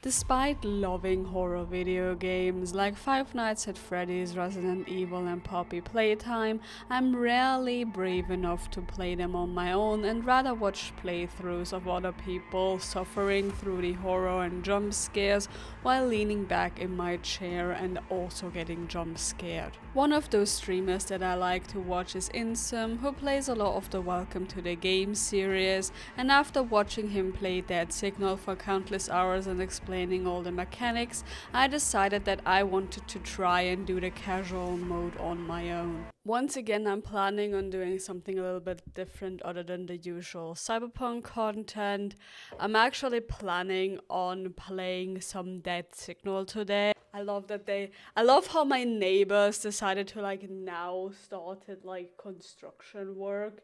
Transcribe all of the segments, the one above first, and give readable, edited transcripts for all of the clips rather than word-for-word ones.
Despite loving horror video games like Five Nights at Freddy's, Resident Evil, and Poppy Playtime, I'm rarely brave enough to play them on my own and rather watch playthroughs of other people suffering through the horror and jump scares while leaning back in my chair and also getting jump scared. One of those streamers that I like to watch is Insum, who plays a lot of the Welcome to the Game series, and after watching him play Dead Signal for countless hours and explaining all the mechanics, I decided that I wanted to try and do the casual mode on my own. Once again, I'm planning on doing something a little bit different other than the usual cyberpunk content. I'm actually planning on playing some Dead Signal today. I love how my neighbors decided to now started construction work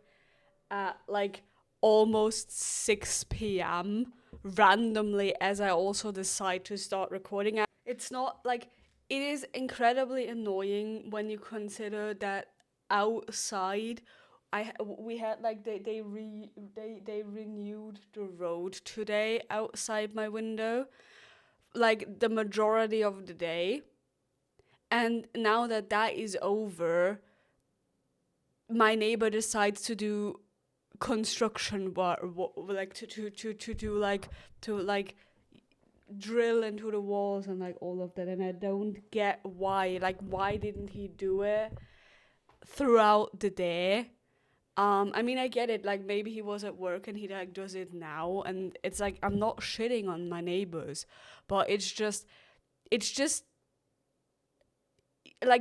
at almost 6 p.m. randomly as I also decide to start recording. It's not it is incredibly annoying when you consider that outside we had they renewed the road today outside my window the majority of the day, and now that that is over, my neighbor decides to do construction work, to do drill into the walls and all of that, and I don't get why didn't he do it throughout the day. I mean, I get it, maybe he was at work and he does it now, and it's I'm not shitting on my neighbors, but it's just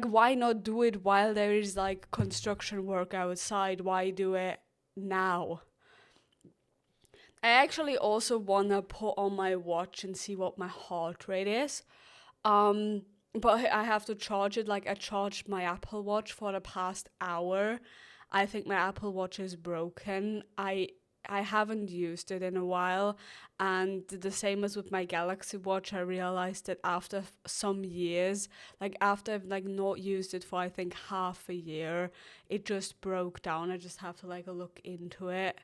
why not do it while there is construction work outside? Why do it now? I actually also wanna put on my watch and see what my heart rate is. But I have to charge it. I charged my Apple Watch for the past hour. I think my Apple Watch is broken. I haven't used it in a while, and the same as with my Galaxy Watch, I realized that after some years, after I've not used it for I think half a year, it just broke down. I just have to look into it.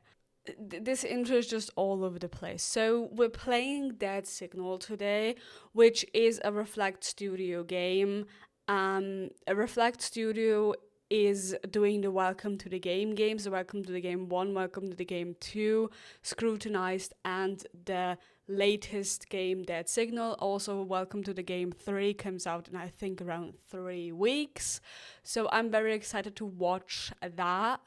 This intro is just all over the place. So we're playing Dead Signal today, which is a Reflect Studio game. A Reflect Studio is doing the Welcome to the Game games, the Welcome to the Game 1, Welcome to the Game 2, Scrutinized, and the latest game Dead Signal. Also, Welcome to the Game 3 comes out in I think around 3 weeks. So I'm very excited to watch that.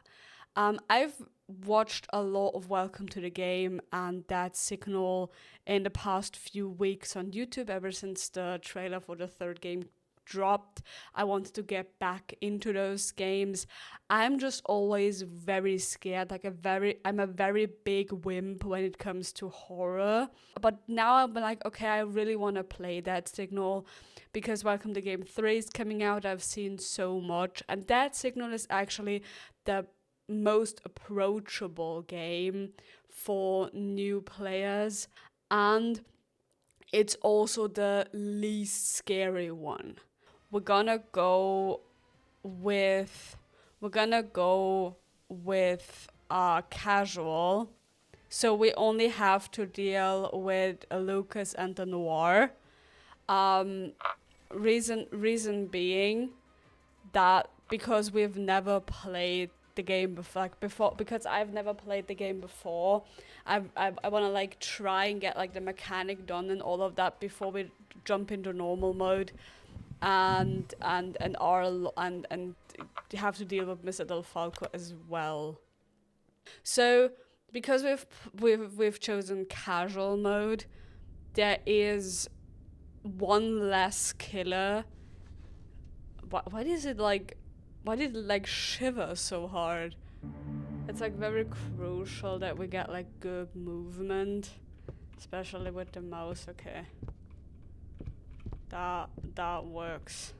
I've watched a lot of Welcome to the Game and Dead Signal in the past few weeks on YouTube ever since the trailer for the third game dropped. I wanted to get back into those games. I'm just always very scared. I'm a very big wimp when it comes to horror. But now I'm okay, I really want to play Dead Signal because Welcome to Game 3 is coming out. I've seen so much, and Dead Signal is actually the most approachable game for new players, and it's also the least scary one. We're gonna go with casual, so we only have to deal with Lucas and the Noir. Reason being that because we've never played the game before, because I've never played the game before, I want to try and get the mechanic done and all of that before we jump into normal mode, and have to deal with Mr. Del Falco as well. So because we've chosen casual mode, there is one less killer. Why is it why did it shiver so hard? It's very crucial that we get good movement, especially with the mouse. Okay, that works.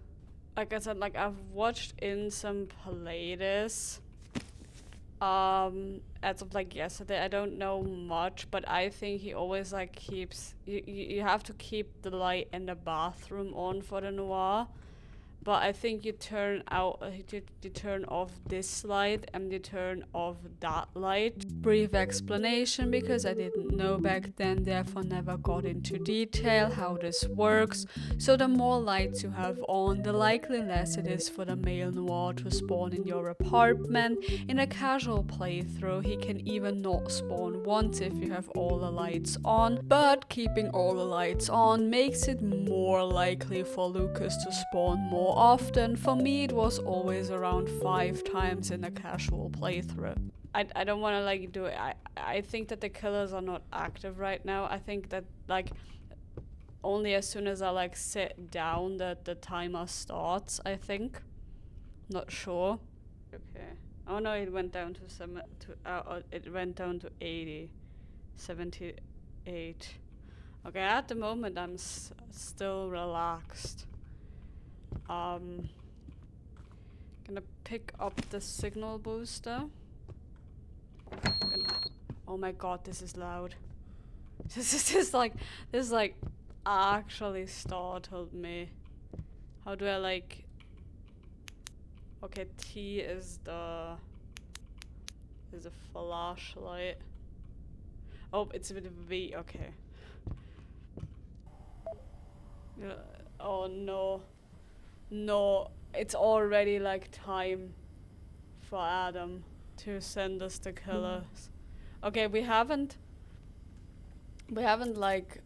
Like I said, I've watched in some play this as of yesterday. I don't know much, but I think he always keeps you have to keep the light in the bathroom on for the Noir. But I think you turn out, you turn off this light and you turn off that light. Brief explanation, because I didn't know back then, therefore never got into detail how this works. So the more lights you have on, the likely less it is for the male noir to spawn in your apartment. In a casual playthrough, he can even not spawn once if you have all the lights on, but keeping all the lights on makes it more likely for Lucas to spawn more often. For me, it was always around 5 times in a casual playthrough. I don't want to like do it. I think that the killers are not active right now. I think that like only as soon as I like sit down that the timer starts, I think. Not sure. Okay. Oh no, it went down to it went down to 80. 78. Okay, at the moment I'm still relaxed. Gonna pick up the signal booster. Oh my god, this is loud. This like actually startled me. How do I like? Okay, T is the flashlight. Oh, it's with V. Okay. Oh no. No, it's already like time for Adam to send us the killers. Okay, we haven't like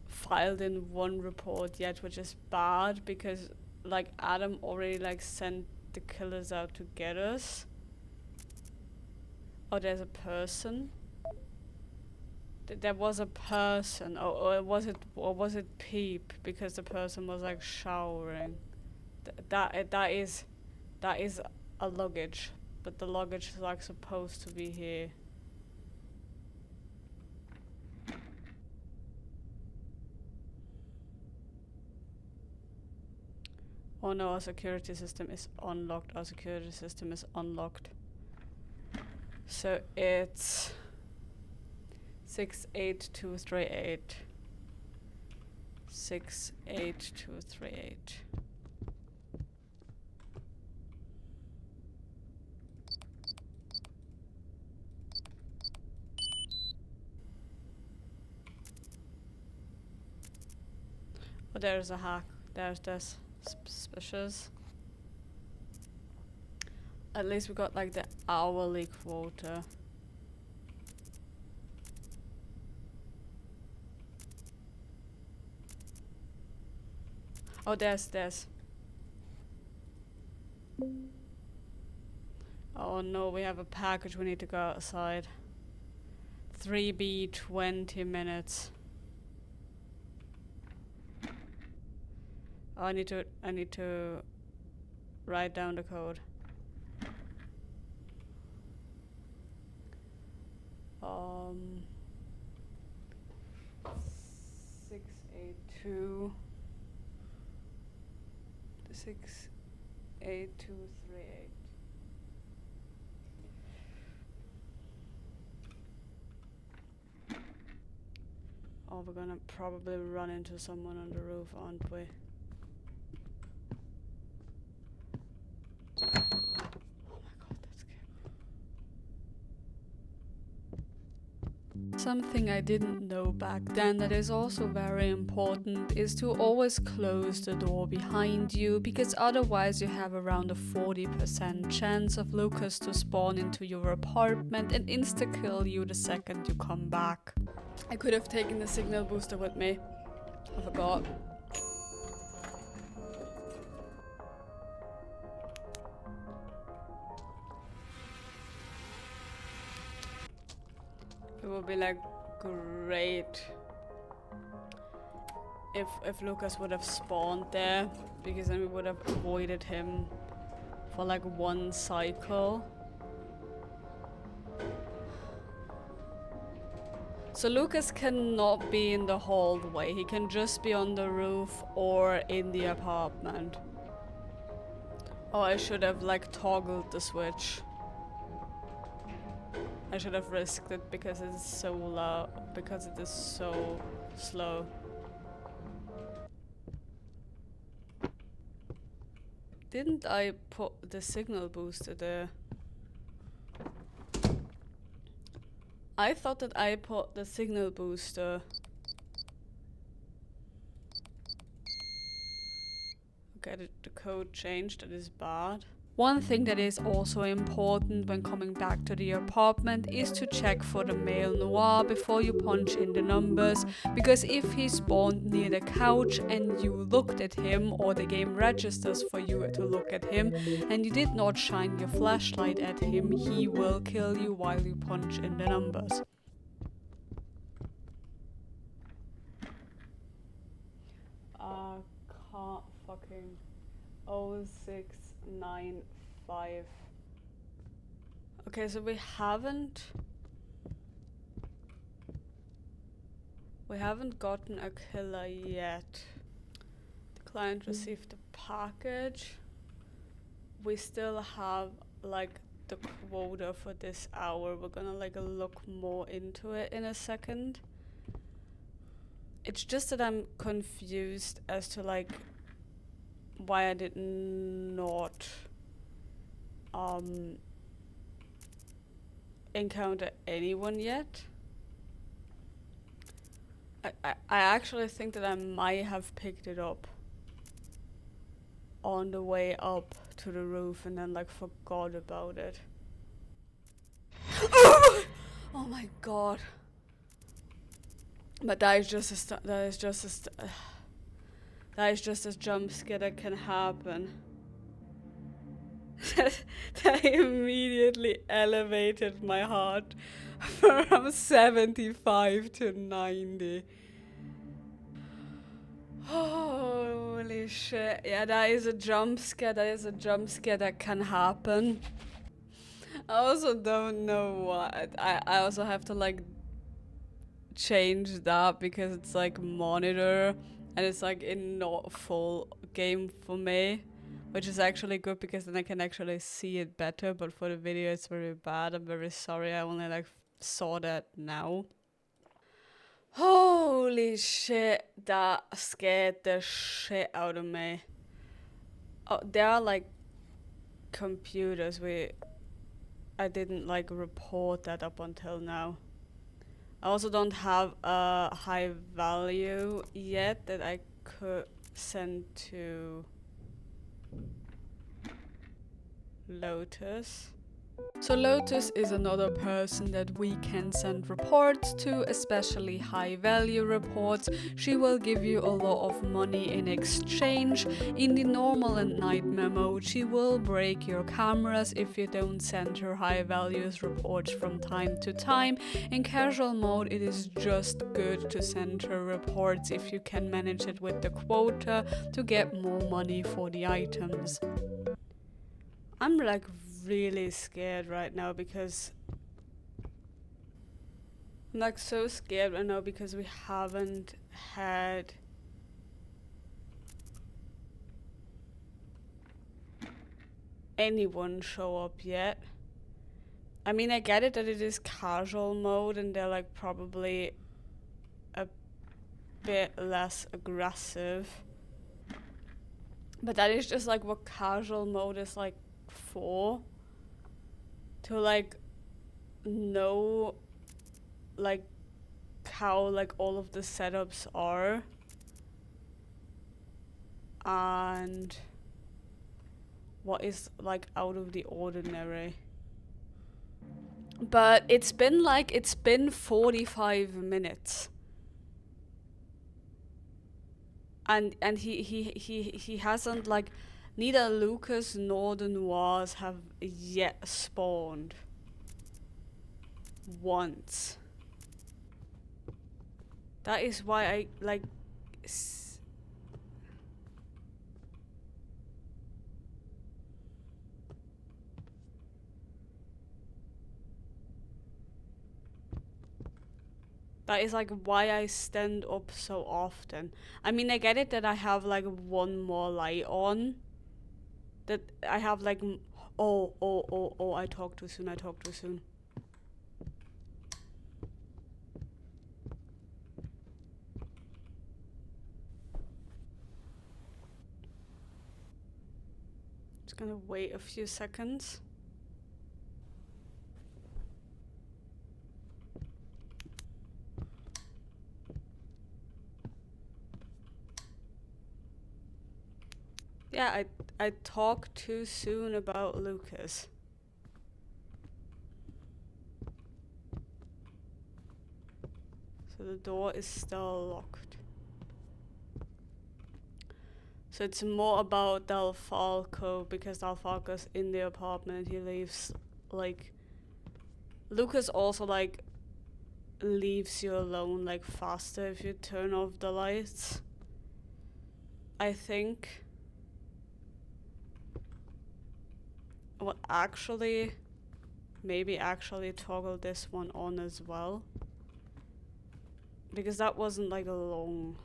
filed in one report yet, which is bad because like Adam already like sent the killers out to get us. Oh, there's a person. There was a person, or was it Peep? Because the person was like showering. That is a luggage, but the luggage is like supposed to be here. Oh no, our security system is unlocked. Our security system is unlocked. So it's 68238. 68238. Oh, there's a hack. There's this. Suspicious. At least we got like the hourly quota. Oh, there's. Oh no, we have a package. We need to go outside. 3B, 20 minutes. Oh, I need to write down the code. 682 68238. Oh, we're gonna probably run into someone on the roof, aren't we? Oh my god, that scared me. Something I didn't know back then that is also very important is to always close the door behind you, because otherwise you have around a 40% chance of Lucas to spawn into your apartment and insta-kill you the second you come back. I could have taken the signal booster with me. I forgot. It would be like great if Lucas would have spawned there, because then we would have avoided him for like one cycle. So Lucas cannot be in the hallway, he can just be on the roof or in the apartment. Oh, I should have like toggled the switch. I should have risked it because it's so low, because it is so slow. didn't I put the signal booster there? I thought that I put the signal booster. Okay, the code changed, that is bad. One thing that is also important when coming back to the apartment is to check for the male noir before you punch in the numbers, because if he spawned near the couch and you looked at him, or the game registers for you to look at him, and you did not shine your flashlight at him, he will kill you while you punch in the numbers. Can't fucking 0695. Okay, so we haven't gotten a killer yet. The client received the package. We still have like the quota for this hour. We're gonna like look more into it in a second. It's just that I'm confused as to like why I did not encounter anyone yet. I actually think that I might have picked it up on the way up to the roof and then like forgot about it. Oh my god. But that is just a jump scare that can happen. That immediately elevated my heart from 75 to 90. Holy shit. Yeah, that is a jump scare. That can happen. I also don't know what. I also have to like change that because it's like monitor and it's like in not full game for me, which is actually good because then I can actually see it better, but for the video it's very bad. I'm very sorry, I only like saw that now. Holy shit, that scared the shit out of me. Oh, there are like computers I didn't like report that up until now. I also don't have a high value yet that I could send to Lotus. So Lotus is another person that we can send reports to, especially high value reports. She will give you a lot of money in exchange. In the normal and nightmare mode, she will break your cameras if you don't send her high values reports from time to time. In casual mode, it is just good to send her reports if you can manage it with the quota to get more money for the items. I'm like really scared right now because I'm like so scared right now because we haven't had anyone show up yet. I mean, I get it that it is casual mode and they're like probably a bit less aggressive, but that is just like what casual mode is like for, to like know like how like all of the setups are and what is like out of the ordinary. But it's been 45 minutes and he hasn't like, neither Lucas nor the Noirs have yet spawned once. That is why I like that is like why I stand up so often. I mean, I get it that I have like one more light on, that I have like I talked too soon. Just gonna wait a few seconds. Yeah, I talked too soon about Lucas. So the door is still locked. So it's more about Delfalco, because Delfalco's in the apartment. He leaves, like... Lucas also, like, leaves you alone, like, faster if you turn off the lights. I think... Well, actually... Maybe actually toggle this one on as well. Because that wasn't, like, a long...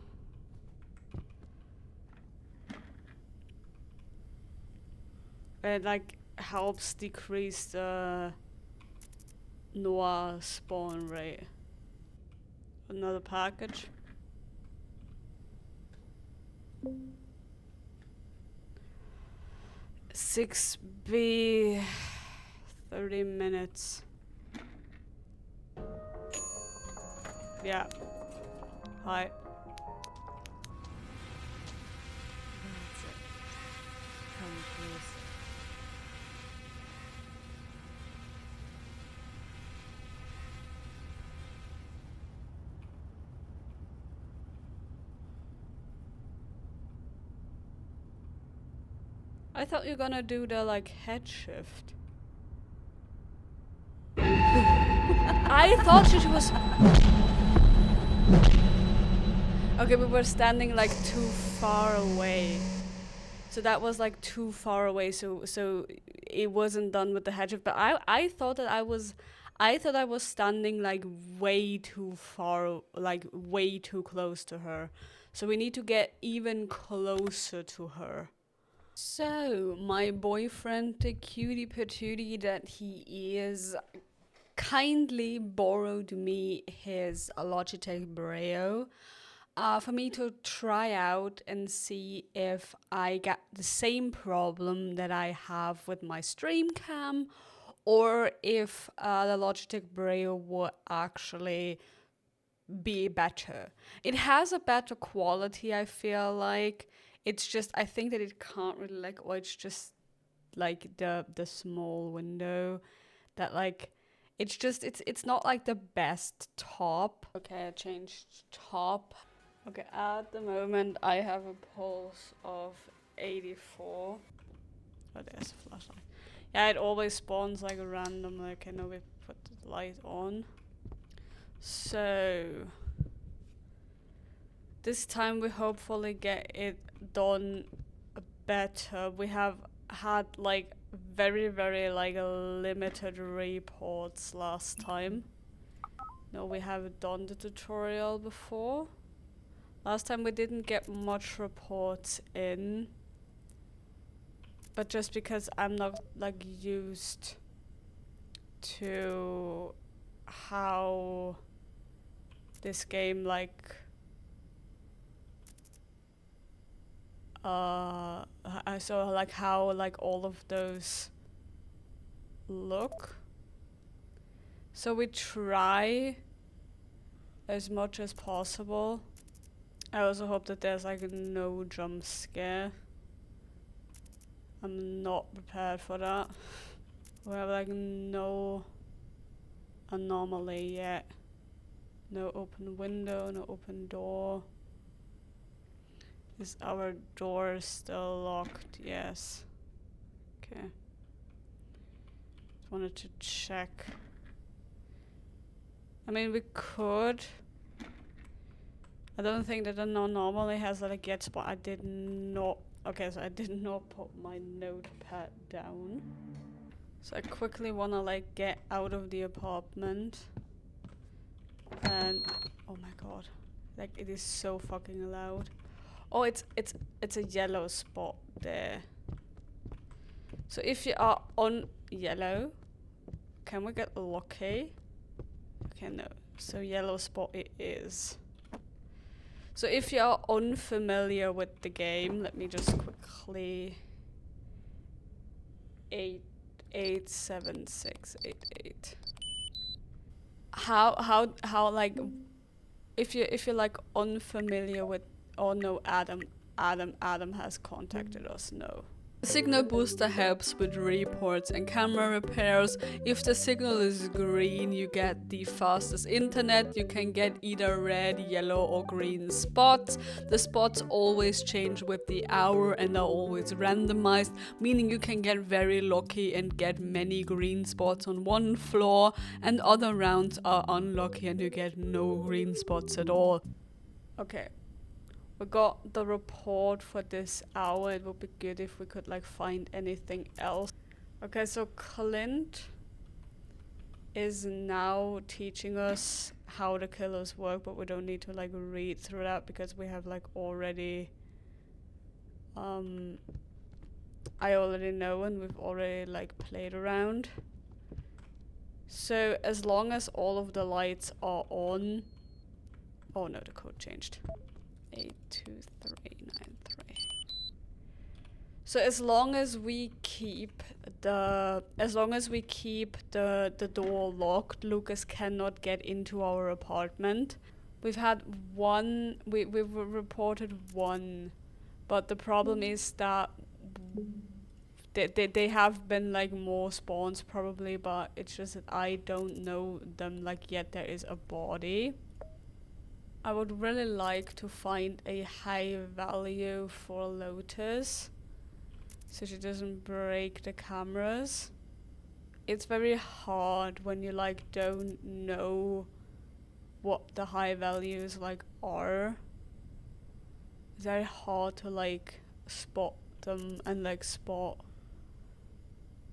It, like, helps decrease the noir spawn rate. Another package. $6B... 30 minutes. Yeah. Hi. That's it. Come closer. I thought you were gonna do the, like, head shift. I thought she was... Okay, we were standing, like, too far away. So that was, like, too far away, so it wasn't done with the head shift. But I thought that I was standing, like, way too far, like, way too close to her. So we need to get even closer to her. So, my boyfriend, the cutie patootie that he is, kindly borrowed me his Logitech Brio for me to try out and see if I get the same problem that I have with my stream cam, or if the Logitech Brio would actually be better. It has a better quality, I feel like. It's just, I think that it can't really, like, or it's just like the small window that, like, it's just, it's not like the best top. Okay, I changed top. Okay, at the moment I have a pulse of 84. Oh, there's a flashlight. Yeah, it always spawns like randomly. Okay, now we put the light on. So this time we hopefully get it done better. We have had like very like limited reports last time. No, we have done the tutorial before. Last time we didn't get much reports in, but just because I'm not like used to how this game like so like how like all of those look. So we try as much as possible. I also hope that there's like no jump scare. I'm not prepared for that. We have like no anomaly yet. No open window, no open door. Is our door still locked? Yes. Okay. Just wanted to check. I mean, we could. I don't think that the non-normally has like yet, but I did not. Okay, so I did not put my notepad down. So I quickly wanna like get out of the apartment. And oh my god, like it is so fucking loud. Oh, it's a yellow spot there. So if you are on yellow, can we get lucky? Okay, no. So yellow spot it is. So if you are unfamiliar with the game, let me just quickly 87688. How like if you're like unfamiliar with, oh no, Adam has contacted us. No. The signal booster helps with reports and camera repairs. If the signal is green, you get the fastest internet. You can get either red, yellow, or green spots. The spots always change with the hour and are always randomized, meaning you can get very lucky and get many green spots on one floor, and other rounds are unlucky and you get no green spots at all. Okay. We got the report for this hour. It would be good if we could like find anything else. Okay, so Clint is now teaching us how the killers work, but we don't need to like read through that because we have like already I already know and we've already like played around. So as long as all of the lights are on. Oh no, the code changed. 82393. So as long as we keep the door locked, Lucas cannot get into our apartment. We've had one. We've reported one, but the problem is that they have been like more spawns probably, but it's just that I don't know them like yet. There is a body. I would really like to find a high value for Lotus so she doesn't break the cameras. It's very hard when you like don't know what the high values like are. It's very hard to like spot them and like spot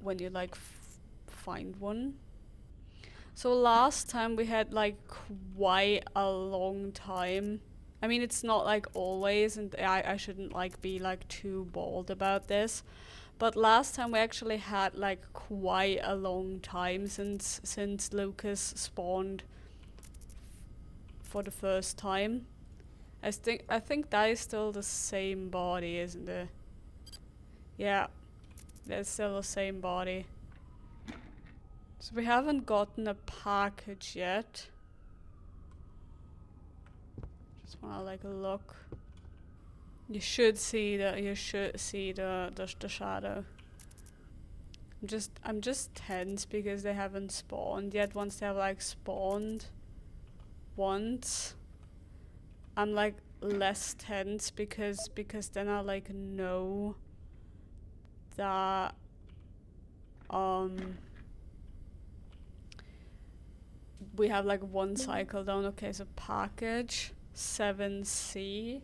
when you like find one. So last time we had like quite a long time. I mean, it's not like always, and I shouldn't like be like too bold about this, but last time we actually had like quite a long time since Lucas spawned for the first time. I think that is still the same body, isn't it? Yeah, that's still the same body. So we haven't gotten a package yet. Just wanna like look. You should see the shadow. I'm just tense because they haven't spawned yet. Once they have like spawned once, I'm like less tense because then I like know that we have like one cycle down. Okay, so package 7C.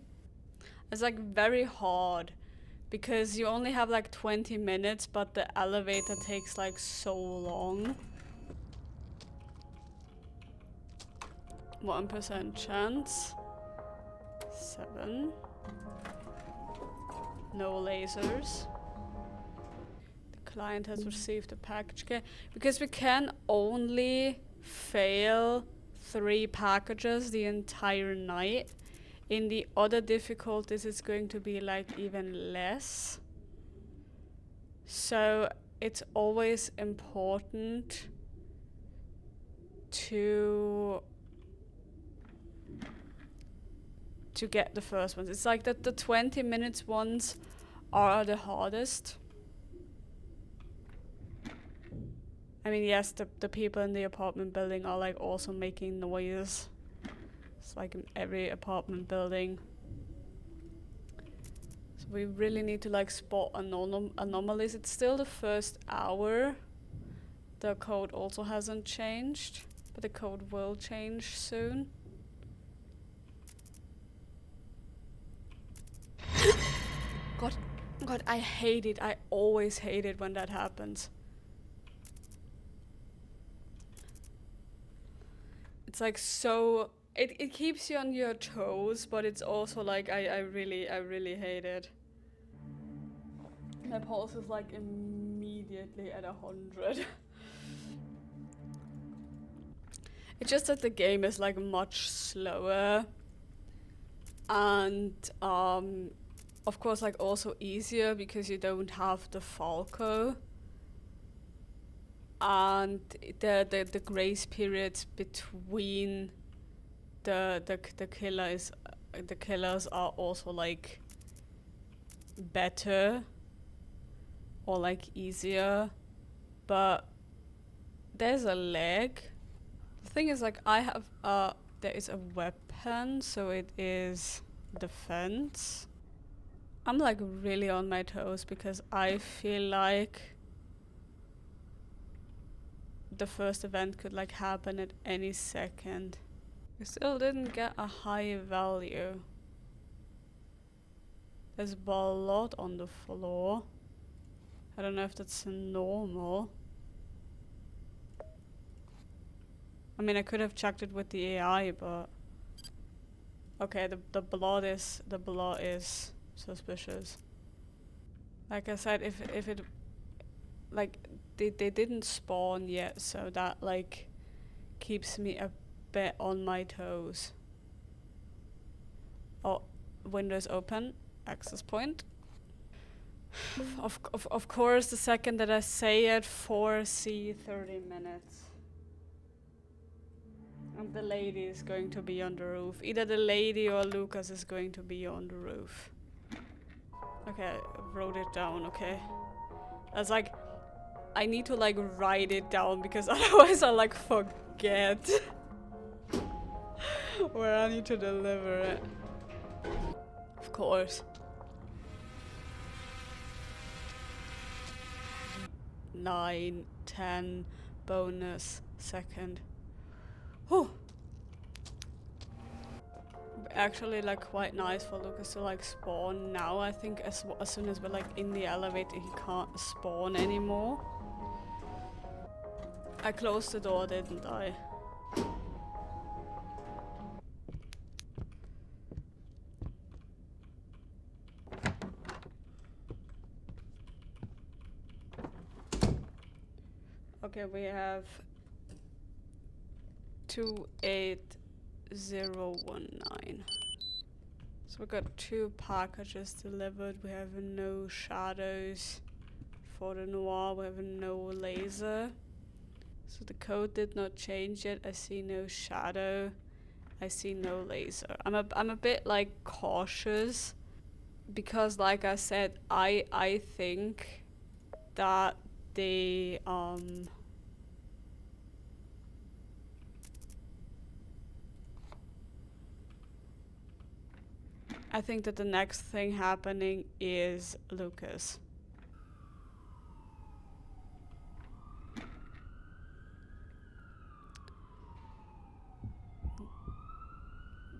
It's like very hard because you only have like 20 minutes, but the elevator takes like so long. 1% chance. 7. No lasers. The client has received a package. Okay, because we can only fail 3 packages the entire night. In the other difficulties, it's going to be like even less. So it's always important to get the first ones. It's like that the 20 minutes ones are the hardest. I mean, yes, the people in the apartment building are like also making noise. It's like in every apartment building. So we really need to like spot anomalies. It's still the first hour. The code also hasn't changed, but the code will change soon. God, I hate it. I always hate it when that happens. It's like so... It keeps you on your toes, but it's also like I really hate it. My pulse is like immediately at 100. It's just that the game is like much slower. And of course like also easier because you don't have the Falco. and the grace periods between the killers are also like better or like easier, but there's a leg. The thing is, like, I have there is a weapon, so it is defense. I'm like really on my toes because I feel like the first event could like happen at any second. We still didn't get a high value. There's blood on the floor. I don't know if that's normal. I mean, I could have checked it with the AI, but okay, the blood is suspicious. Like I said, if it like they didn't spawn yet, so that like keeps me a bit on my toes. Oh, windows open, access point. Of course, the second that I say it, 4C 30 minutes. And the lady is going to be on the roof. Either the lady or Lucas is going to be on the roof. Okay, I wrote it down, okay. I was like, I need to like write it down because otherwise I like forget where I need to deliver it. Of course. 9, 10, bonus, second. Whew. Actually, like quite nice for Lucas to like spawn now. I think as soon as we're like in the elevator, he can't spawn anymore. I closed the door, didn't I? Okay, we have 28019. So we got 2 packages delivered. We have no shadows for the noir. We have no laser. So the code did not change yet. I see no shadow. I see no laser. I'm a bit like cautious because, like I said, I think that they I think that the next thing happening is Lucas.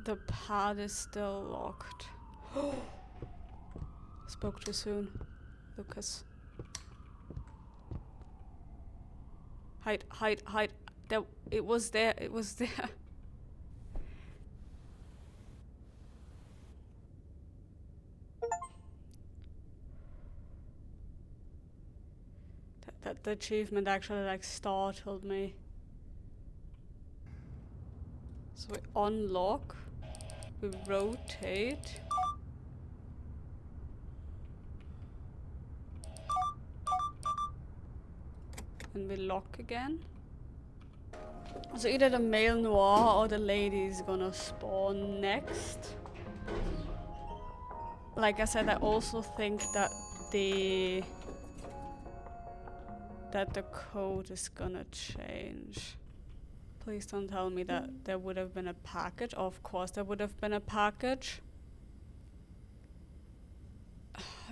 The pad is still locked. Spoke too soon. Lucas. Hide, hide, hide. It was there, it was there. The achievement actually like startled me. So we unlock, we rotate. And we lock again. So either the male noir or the lady is gonna spawn next. Like I said, I also think that the code is gonna change. Please don't tell me that there would have been a package. Of course there would have been a package.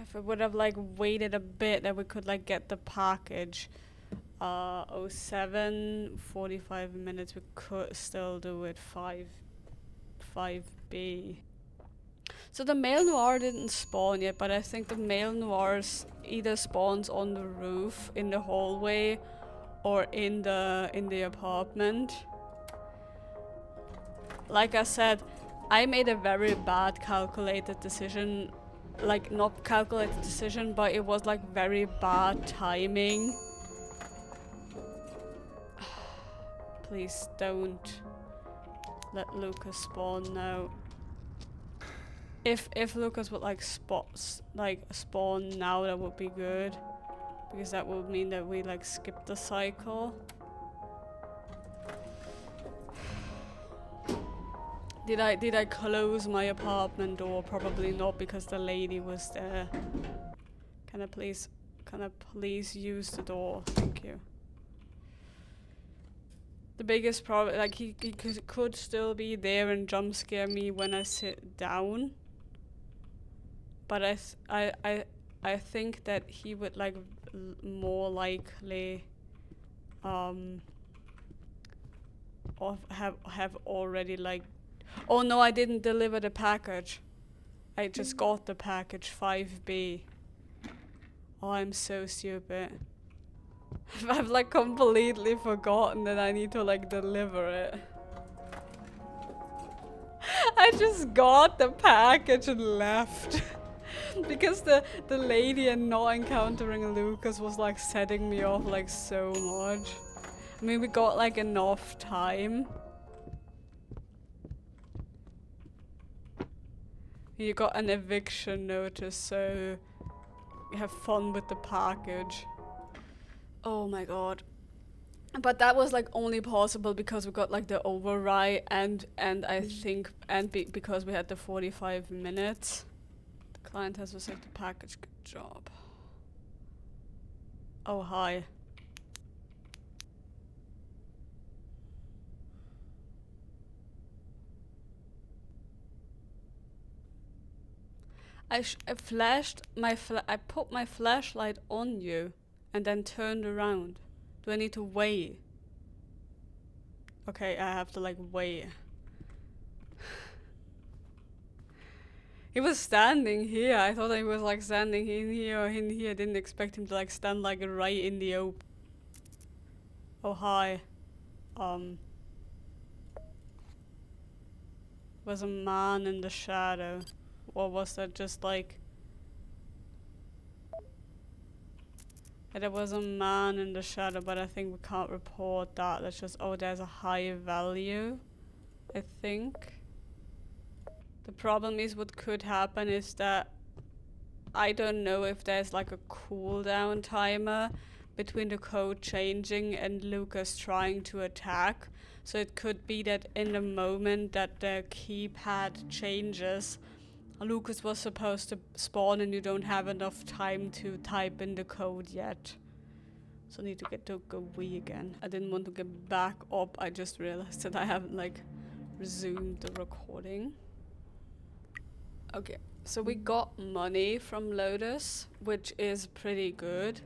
If I would have like waited a bit, that we could like get the package. 07, 45 minutes, we could still do it. 5B. So the male noir didn't spawn yet, but I think the male noirs either spawns on the roof, in the hallway, or in the apartment. Like I said, I made a very bad calculated decision. Like, not calculated decision, but it was like very bad timing. Please don't let Lucas spawn now. If Lucas would like spawn now, that would be good. because that would mean that we like skip the cycle. Did I close my apartment door? Probably not, because the lady was there. Can I please use the door? Thank you. The biggest problem, like he could still be there and jump scare me when I sit down. But I think that he would like more likely have already like, oh no, I didn't deliver the package. I just got the package 5B. Oh, I'm so stupid. I've like completely forgotten that I need to like deliver it. I just got the package and left. Because the lady and not encountering Lucas was like setting me off like so much. I mean, we got like enough time. You got an eviction notice, so have fun with the package. Oh my god. But that was like only possible because we got like the override and I think because we had the 45 minutes. The client has received the package. Good job. Oh hi. I put my flashlight on you and then turned around. Do I need to wait? Okay, I have to like wait. He was standing here. I thought he was like standing in here or in here. I didn't expect him to like stand like right in the open. Oh hi. Was a man in the shadow. Or was that just like... Yeah, there was a man in the shadow, but I think we can't report that. That's just, oh, there's a high value, I think. The problem is what could happen is that I don't know if there's like a cooldown timer between the code changing and Lucas trying to attack. So it could be that in the moment that the keypad changes, Lucas was supposed to spawn and you don't have enough time to type in the code yet. So I need to get to go wee again. I didn't want to get back up. I just realized that I haven't like resumed the recording. Okay, so we got money from Lotus, which is pretty good.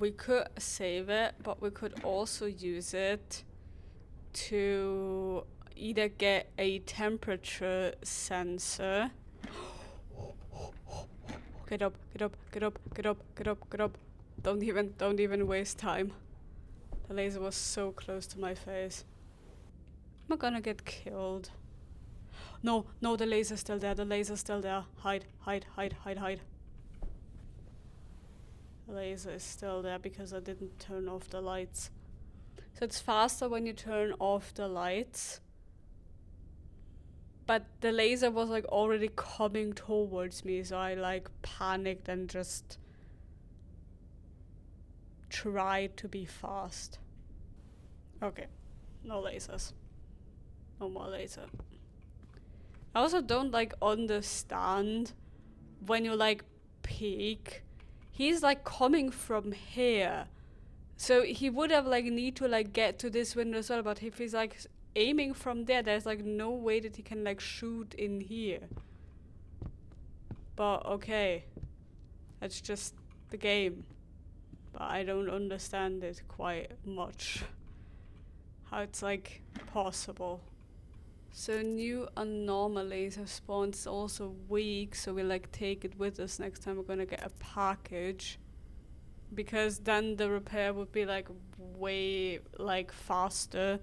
We could save it, but we could also use it to either get a temperature sensor. Get up, get up, get up, get up, get up, get up. Don't even waste time. The laser was so close to my face. Am I gonna get killed? No, no, the laser's still there, the laser's still there. Hide, hide, hide, hide, hide. The laser is still there because I didn't turn off the lights. So it's faster when you turn off the lights. But the laser was like already coming towards me, so I like panicked and just tried to be fast. Okay, no lasers. No more laser. I also don't like understand when you like peek. He's like coming from here. So he would have like need to like get to this window as well, but if he's like aiming from there, there's like no way that he can like shoot in here. But okay. That's just the game. But I don't understand it quite much. How it's like possible. So new anomalies have spawned. It's also weak, so we like take it with us next time we're gonna get a package. Because then the repair would be like way like faster.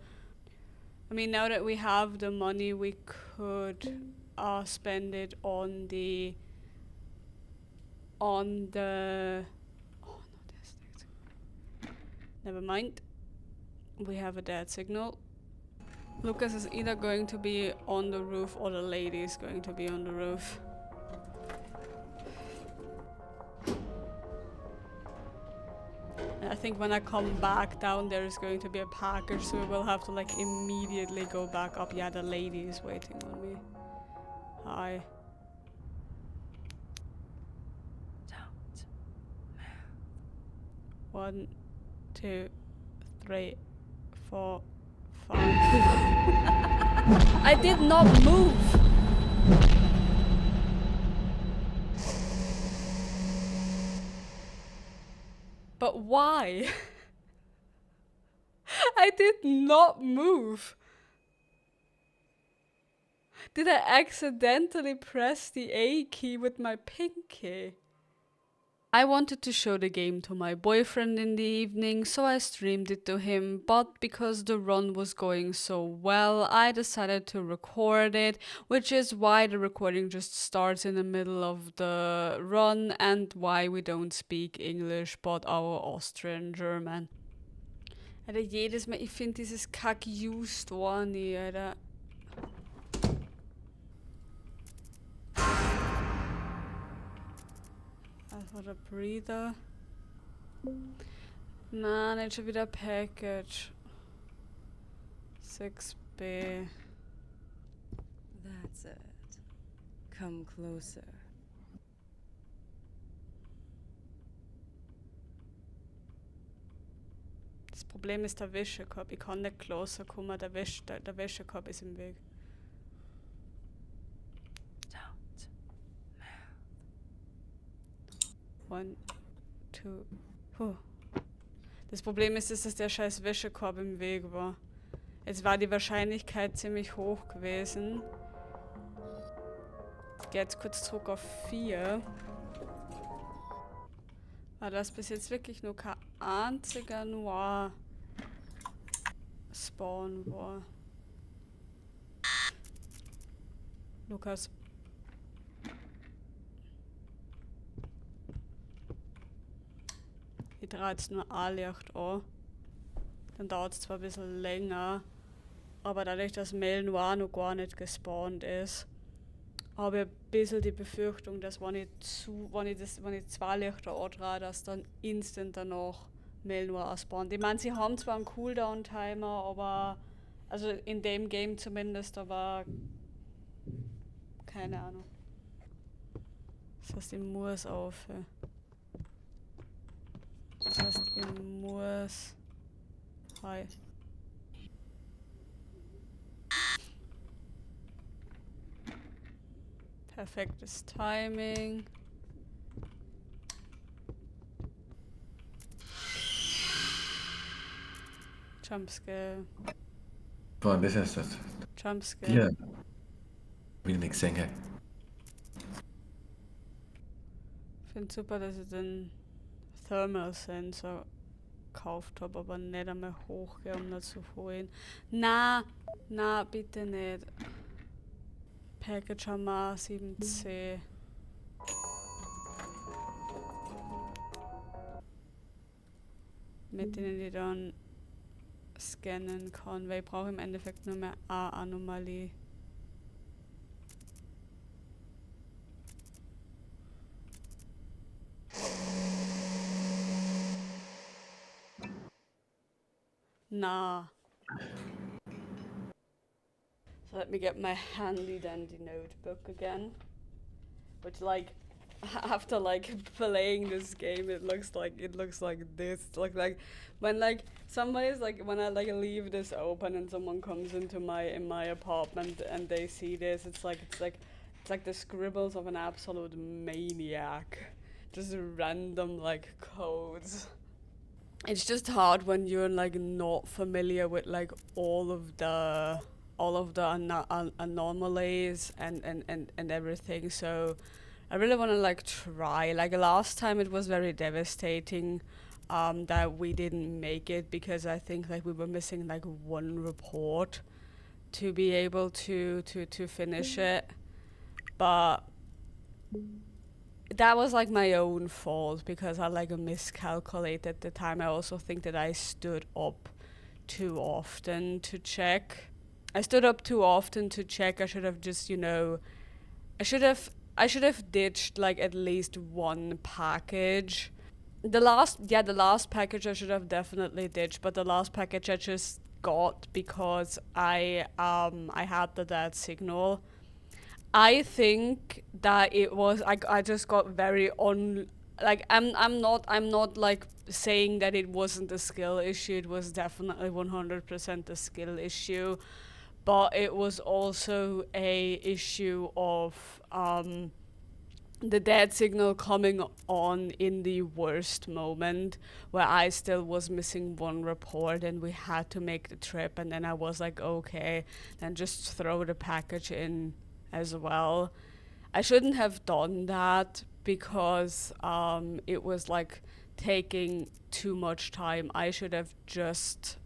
I mean, now that we have the money, we could spend it on the oh no, never mind. We have a dead signal. Lucas is either going to be on the roof or the lady is going to be on the roof. I think when I come back down there is going to be a package, so we will have to like immediately go back up. Yeah, the lady is waiting on me. Hi. Don't. 1, 2, 3, 4, 5. I did not move! But why? I did not move. Did I accidentally press the A key with my pinky? I wanted to show the game to my boyfriend in the evening, so I streamed it to him, but because the run was going so well, I decided to record it, which is why the recording just starts in the middle of the run and why we don't speak English, but our Austrian German. Alter, jedes Mal, ich finde dieses Kack-U-Store nie, Alter. Also der Breather. Nein, nicht schon wieder Package. 6B. That's it. Come closer. Das Problem ist der Wäschekorb. Ich kann nicht closer kommen, der Wäschekorb ist im Weg. Don't. 1, 2. Puh. Das Problem ist, dass der scheiß Wäschekorb im Weg war. Jetzt war die Wahrscheinlichkeit ziemlich hoch gewesen. Ich gehe jetzt kurz zurück auf 4. Weil das bis jetzt wirklich nur kein einziger Noir-Spawn war. Lukas. Ich drehe jetzt nur ein Licht an. Dann dauert es zwar ein bisschen länger, aber dadurch, dass Mel Noir noch gar nicht gespawnt ist, habe ich ein bisschen die Befürchtung, dass wenn ich 2 Lichter andrehe, dass dann instant danach Mel Noir spawnt. Ich meine, sie haben zwar einen Cooldown-Timer, aber also in dem Game zumindest, aber keine Ahnung. Das heißt, ich muss aufhören. Das heißt, ich muss... Hi. Perfektes Timing. Jumpscare. Boah, das ist das. Jumpscare. Hier. Will nix singen. Ich finde super, dass ich den Thermal Sensor gekauft habe, aber nicht einmal hochgehe, um das zu holen. Na, bitte nicht. Package haben wir 7C. Mit denen ich dann scannen kann, weil ich brauche im Endeffekt nur mehr eine Anomalie. Nah. So let me get my handy dandy notebook again. Which like after like playing this game it looks like this. Like when like somebody's like when I like leave this open and someone comes into my apartment and they see this, it's like the scribbles of an absolute maniac. Just random like codes. It's just hard when you're like not familiar with like all of the anomalies and everything. So I really want to like try. Like last time, it was very devastating that we didn't make it because I think like we were missing like one report to be able to finish it, but that was like my own fault because I like miscalculated the time. I also think that I stood up too often to check. I stood up too often to check. I should have just, I should have ditched like at least one package The last package I should have definitely ditched, but the last package I just got because I had the dead signal. I think that it was I just got very on like I'm not like saying that it wasn't a skill issue. It was definitely 100% a skill issue, but it was also a issue of the dead signal coming on in the worst moment where I still was missing one report and we had to make the trip, and then I was like, okay, then just throw the package in as well. I shouldn't have done that because it was like taking too much time. I should have just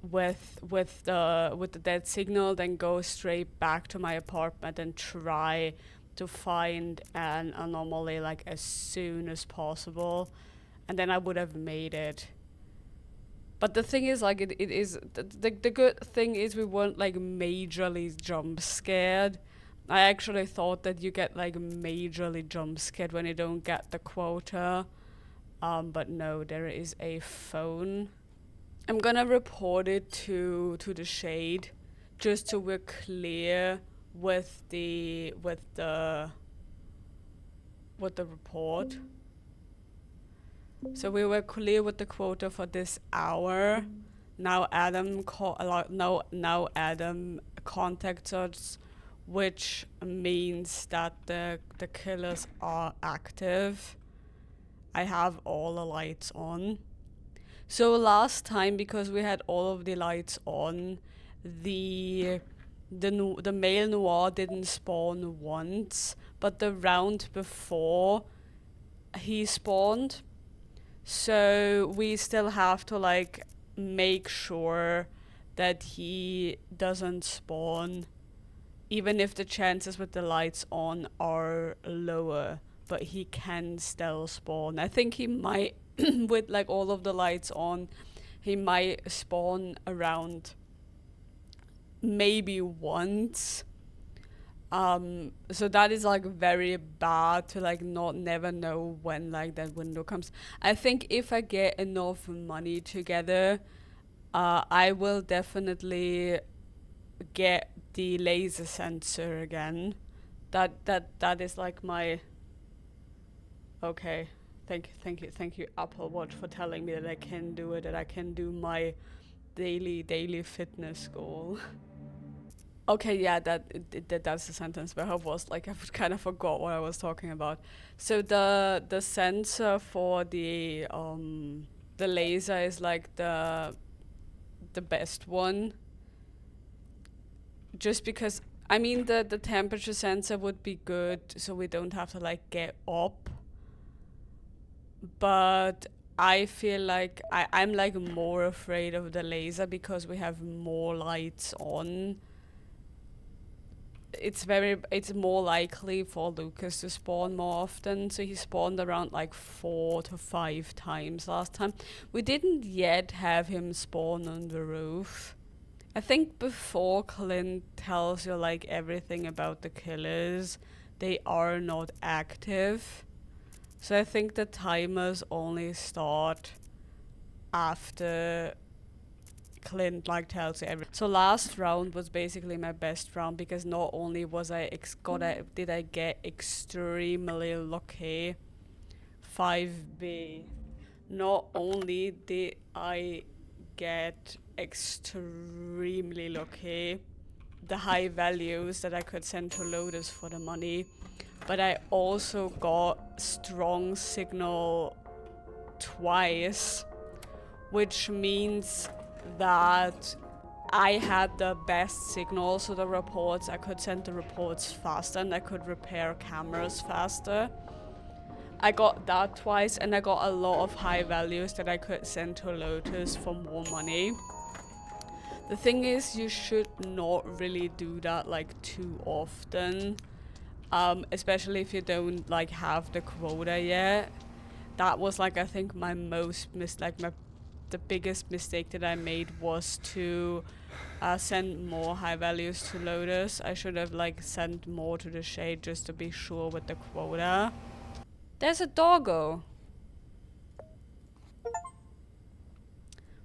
with the dead signal then go straight back to my apartment and try to find an anomaly like as soon as possible, and then I would have made it. But the thing is, like, it is the good thing is we weren't like majorly jump scared. I actually thought that you get like majorly jump scared when you don't get the quota. But no, there is a phone. I'm gonna report it to the shade, just so we're clear with the report. So we were clear with the quota for this hour. Now Adam now Adam contacts us, which means that the killers are active. I have all the lights on. So last time, because we had all of the lights on, the male noir didn't spawn once, but the round before he spawned. So we still have to like make sure that he doesn't spawn, even if the chances with the lights on are lower, but he can still spawn. I think he might with like all of the lights on, he might spawn around maybe once. So that is like very bad to like never know when like that window comes. I think if I get enough money together, I will definitely get the laser sensor again. That is like my okay. Thank you, Apple Watch, for telling me that I can do it, that I can do my daily fitness goal. Okay, yeah, that's the sentence. But I was like, I kind of forgot what I was talking about. So the sensor for the laser is like the best one. Just because I mean the temperature sensor would be good, so we don't have to like get up. But I feel like I'm like more afraid of the laser because we have more lights on. It's more likely for Lucas to spawn more often, so he spawned around like 4 to 5 times last time. We didn't yet have him spawn on the roof. I think before Clint tells you like everything about the killers, they are not active. So I think the timers only start after Clint like tells you everything. So last round was basically my best round because not only was I did I get extremely lucky, 5B. Not only did I get extremely lucky, the high values that I could send to Lotus for the money, but I also got strong signal twice, which means that I had the best signal, so the reports, I could send the reports faster and I could repair cameras faster. I got that twice, and I got a lot of high values that I could send to Lotus for more money. The thing is, you should not really do that like too often, especially if you don't like have the quota yet. That was like I think my the biggest mistake that I made was to send more high values to Lotus. I should have like sent more to the shade just to be sure with the quota. There's a doggo.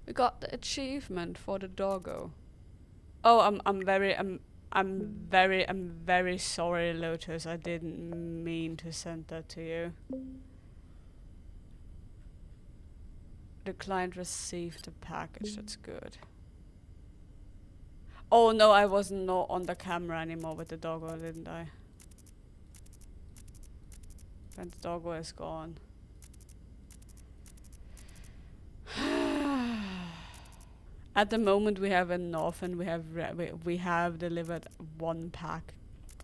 We got the achievement for the doggo. Oh, I'm very sorry, Lotus. I didn't mean to send that to you. The client received the package. That's good. Oh no, I was not on the camera anymore with the doggo, didn't I? And the doggo is gone. At the moment, we have enough, and we have delivered 1 pack.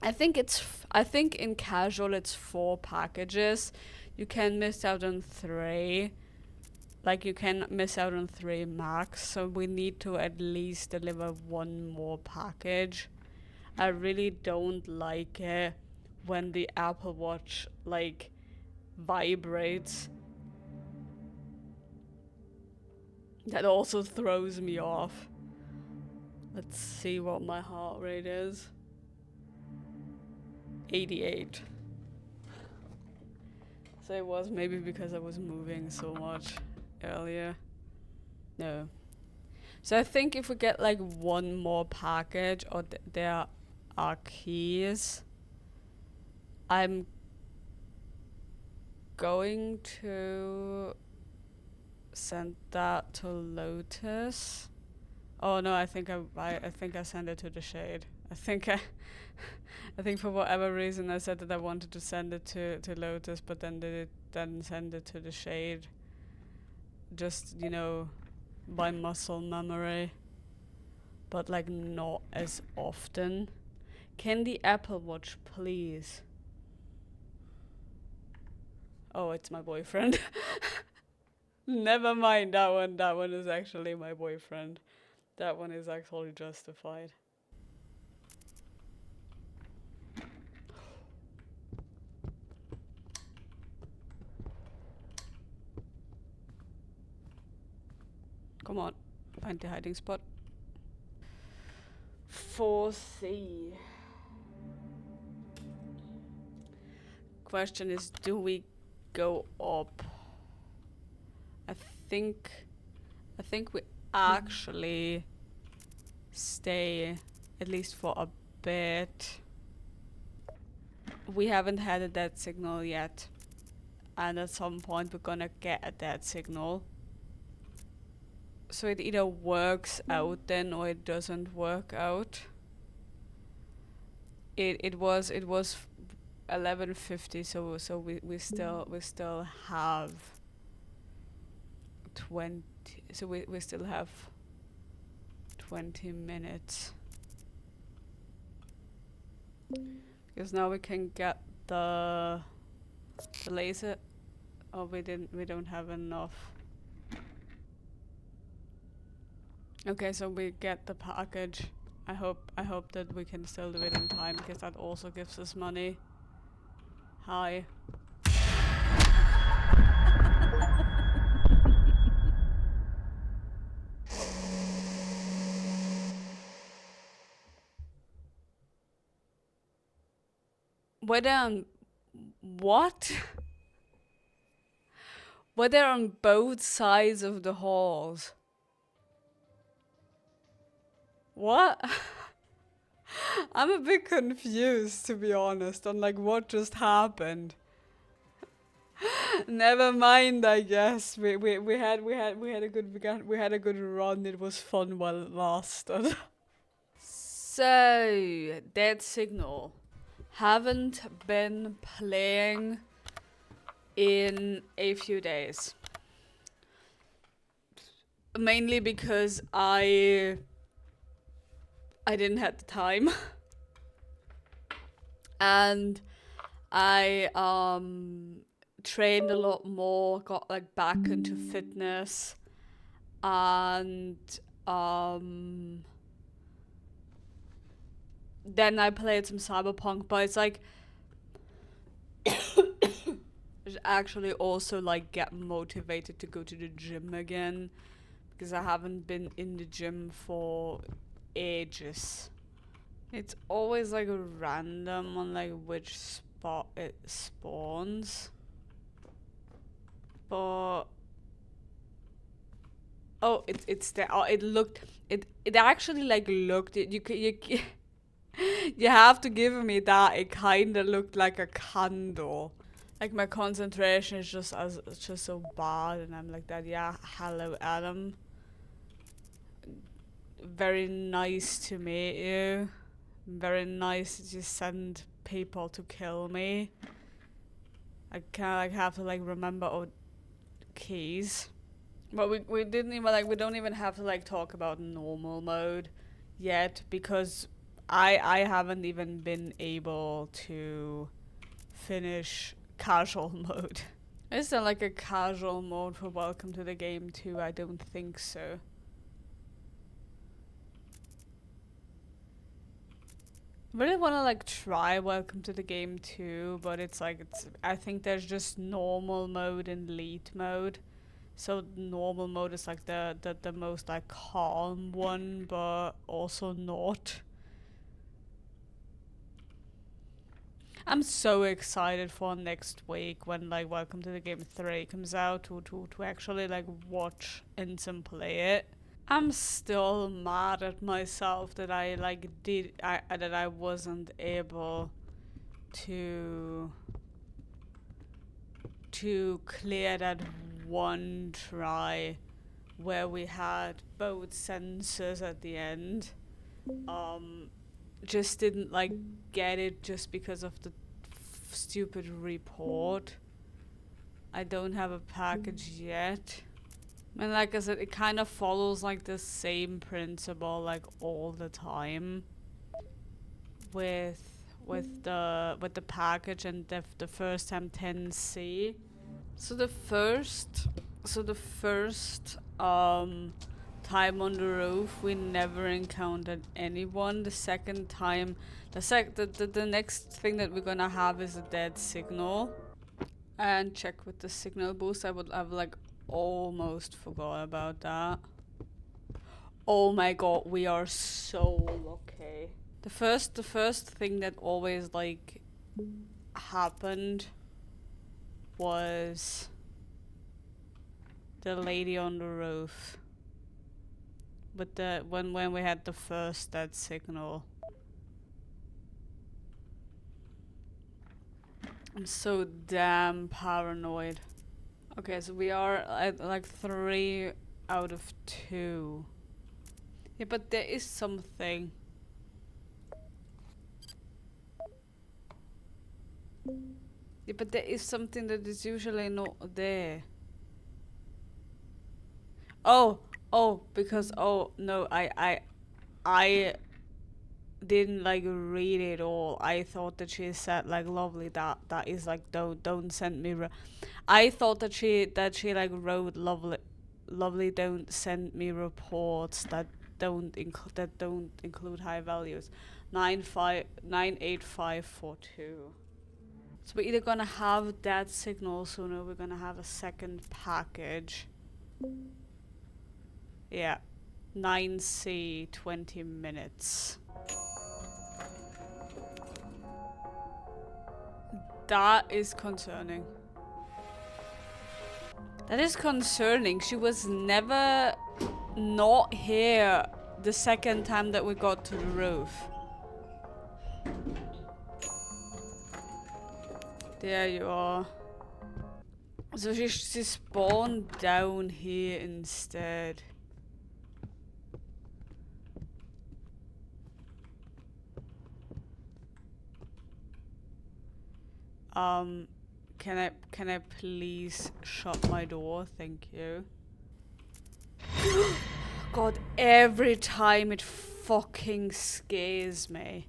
I think in casual it's 4 packages. You can miss out on 3. Like you can miss out on 3 max. So we need to at least deliver 1 more package. I really don't like it when the Apple Watch like vibrates. That also throws me off. Let's see what my heart rate is. 88. So it was maybe because I was moving so much earlier. No. So I think if we get like 1 more package or there are keys, I'm going to send that to Lotus. Oh no, I think I sent it to the Shade. I think for whatever reason I said that I wanted to send it to Lotus, but then didn't send it to the Shade. Just, you know, by muscle memory. But like not as often. Can the Apple Watch please? Oh, it's my boyfriend. Never mind that one. That one is actually my boyfriend. That one is actually justified. Come on, find the hiding spot. 4C. Question is, do we go up? I think we actually stay at least for a bit. We haven't had a dead signal yet, and at some point we're gonna get a dead signal. So it either works out then or it doesn't work out. It was 11:50, so we still have 20, so we still have 20 minutes. Because now we can get the laser. Oh, we don't have enough. Okay, so we get the package. I hope that we can still do it in time, because that also gives us money. Hi. Were they on what? Were they on both sides of the halls? What? I'm a bit confused, to be honest, on like what just happened. Never mind, I guess. We had a good run. It was fun while it lasted. So, Dead Signal. Haven't been playing in a few days. Mainly because I didn't have the time. And I trained a lot more, got like back into fitness, and then I played some Cyberpunk, but it's like actually also like get motivated to go to the gym again, because I haven't been in the gym for ages. It's always like random on like which spot it spawns, but Oh, it's there. Oh, it actually like looked. You have to give me that. It kind of looked like a candle. Like my concentration is just so bad, and I'm like that. Yeah, hello, Adam. Very nice to meet you. Very nice to send people to kill me. I kind of like have to like remember all keys. But we didn't even like we don't even have to like talk about normal mode yet because I haven't even been able to finish casual mode. Is there like a casual mode for Welcome to the Game too? I don't think so. Really want to like try Welcome to the Game too, but it's like I think there's just normal mode and elite mode. So normal mode is like the most like calm one, but also not. I'm so excited for next week when like Welcome to the Game 3 comes out to actually like watch Insum play it. I'm still mad at myself that I like that I wasn't able to clear that one try where we had both sensors at the end. Just didn't like get it just because of the stupid report. I don't have a package yet. And like I said, it kind of follows like the same principle like all the time with the package and the first time 10C. So the first time on the roof we never encountered anyone. The second time the next thing that we're gonna have is a dead signal. And check with the signal boost. I've like almost forgot about that. Oh my god, we are so lucky. The first thing that always like happened was the lady on the roof. But when we had the first dead signal. I'm so damn paranoid. Okay, so we are at like 3 out of 2. Yeah, but there is something. Yeah, but there is something that is usually not there. Because no, I didn't like read it all. I thought that she said like lovely that is like don't send me. I thought that she like wrote lovely don't send me reports that don't include high values. 98542. So we're either gonna have that signal soon or we're gonna have a second package. Yeah. 9C 20 minutes. That is concerning. That is concerning. She was never not here the second time that we got to the roof. There you are. So she spawned down here instead. Can I please shut my door? Thank you. God, every time it fucking scares me.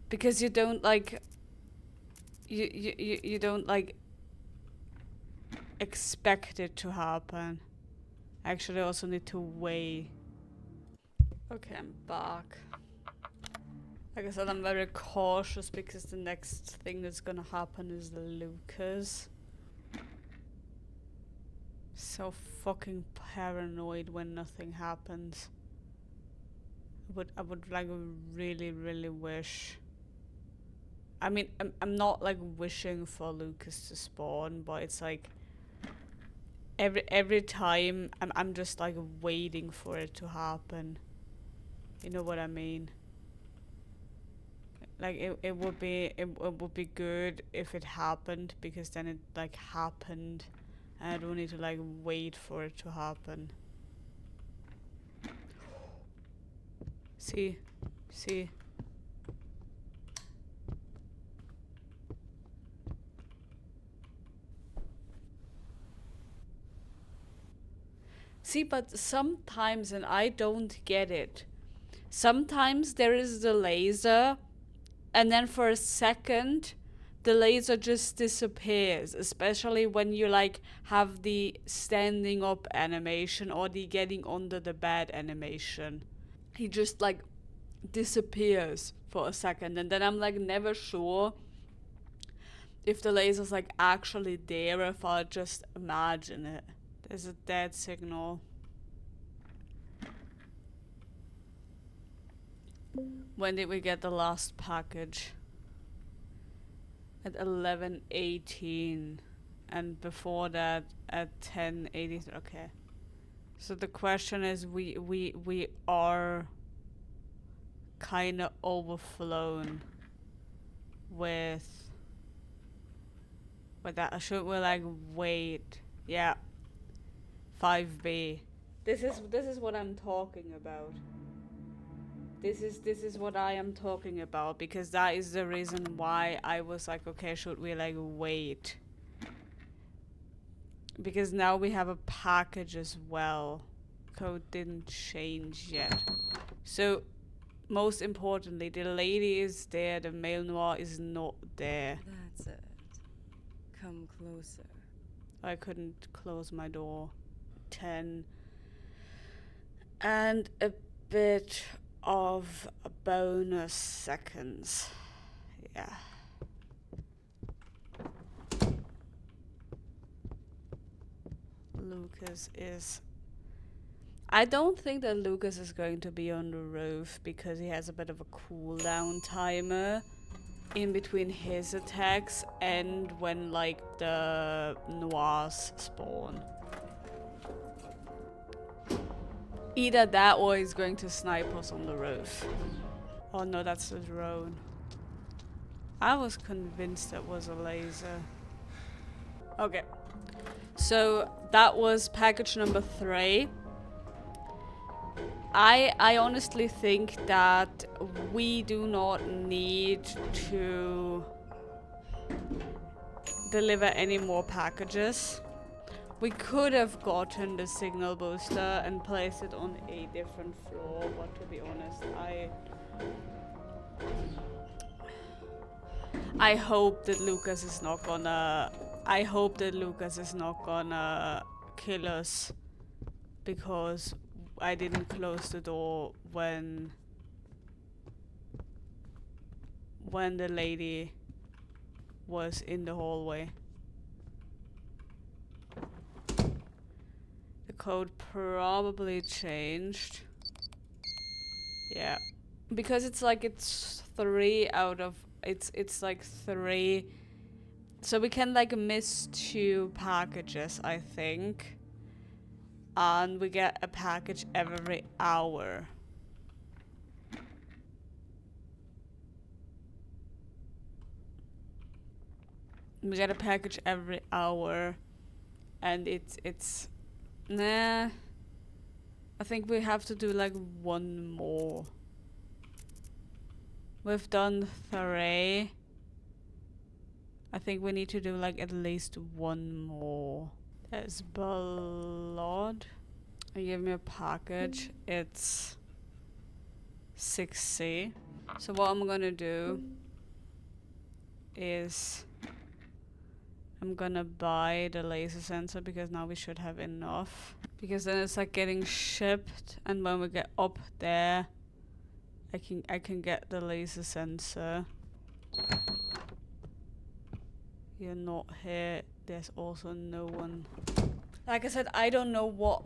Because you don't like you don't like expect it to happen. Actually, I also need to wait. Okay, I'm back. Like I said, I'm very cautious because the next thing that's gonna happen is the Lucas. So fucking paranoid when nothing happens. I would like really wish. I mean, I'm not like wishing for Lucas to spawn, but it's like every time I'm just like waiting for it to happen. You know what I mean? Like it would be it would be good if it happened, because then it like happened and I don't need to like wait for it to happen. See? See? See, but sometimes, and I don't get it, sometimes there is the laser, and then for a second, the laser just disappears, especially when you like have the standing up animation or the getting under the bed animation. He just like disappears for a second, and then I'm like never sure if the laser's like actually there or if I just imagine it. There's a dead signal. When did we get the last package? At 11:18, and before that at 10:80. Okay. So the question is, we are kind of overflown with that. Should we like wait? Yeah. 5B. This is what I'm talking about. This is what I am talking about, because that is the reason why I was like, okay, should we like wait? Because now we have a package as well. Code didn't change yet. So, most importantly, the lady is there, the male noir is not there. That's it. Come closer. I couldn't close my door. 10 and a bit of bonus seconds. Yeah. Lucas is... I don't think that Lucas is going to be on the roof, because he has a bit of a cooldown timer in between his attacks and when like the noirs spawn. Either that or he's going to snipe us on the roof. Oh no, that's the drone. I was convinced that was a laser. Okay. So that was package number 3. I honestly think that we do not need to deliver any more packages. We could have gotten the signal booster and placed it on a different floor, but to be honest, I hope that Lucas is not gonna... I hope that Lucas is not gonna kill us, because I didn't close the door when the lady was in the hallway. The code probably changed. Yeah. Because it's like it's 3 out of... It's like 3. So we can like miss 2 packages, I think. And we get a package every hour. We get a package every hour. And it's... Nah. I think we have to do like 1 more. We've done 3. I think we need to do like at least 1 more. There's blood. You give me a package. It's 6C. So what I'm gonna do is I'm gonna buy the laser sensor, because now we should have enough. Because then it's like getting shipped, and when we get up there, I can get the laser sensor. You're not here. There's also no one. Like I said, I don't know what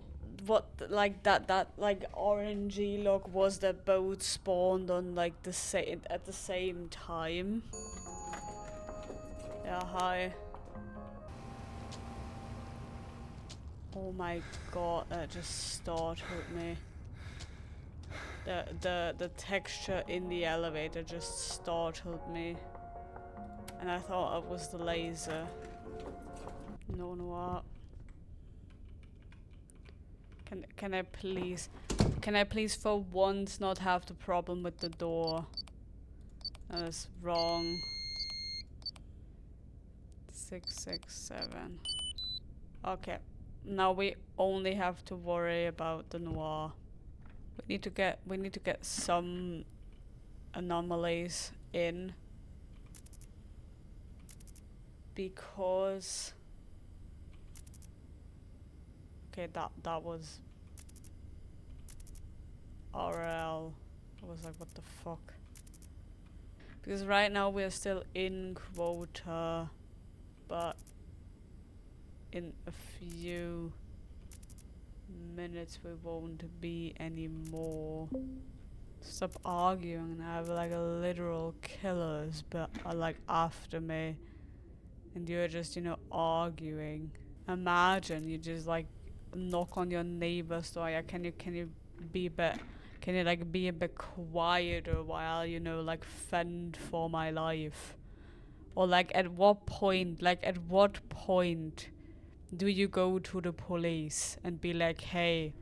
like that like orangey look was that both spawned on like at the same time. Yeah, hi. Oh my god, that just startled me. The texture in the elevator just startled me. And I thought it was the laser. No, what? Can I please for once not have the problem with the door? That is wrong. 667. Okay. Now we only have to worry about the noir. We need to get some anomalies in, because okay, that was RL. I was like, what the fuck? Because right now we're still in quota, but in a few minutes we won't be anymore. Stop arguing. I have like a literal killers, but are like after me, and you're just, you know, arguing. Imagine you just like knock on your neighbor's door. Yeah, can you be a bit, can you like be a bit quieter while, you know, like fend for my life? Or like at what point do you go to the police and be like, hey,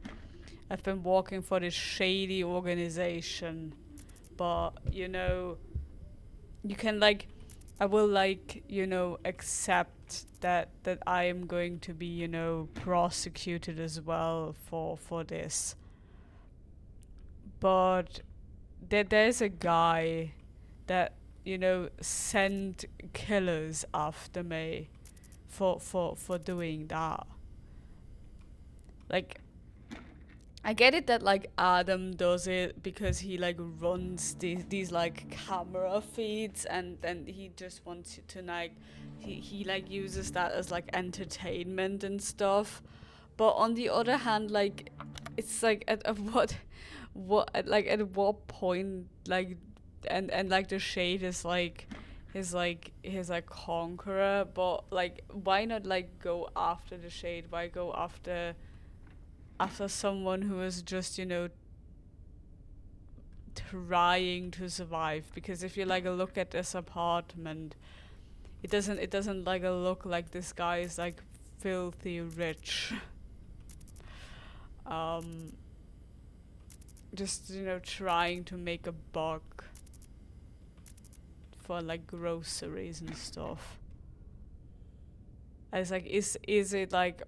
I've been working for this shady organization, but you know, you can like, I will like, you know, accept that I am going to be, you know, prosecuted as well for this. But there's a guy that, you know, sent killers after me for doing that. Like, I get it that like Adam does it because he like runs these like camera feeds, and then he just wants you to like, he like uses that as like entertainment and stuff. But on the other hand, like, it's like at what at what point, like, and like the shade is like his like conqueror, but like why not like go after the shade? Why go after someone who is just, you know, trying to survive? Because if you like look at this apartment, it doesn't like look like this guy is like filthy rich. Just, you know, trying to make a buck for like groceries and stuff. I was like, is it like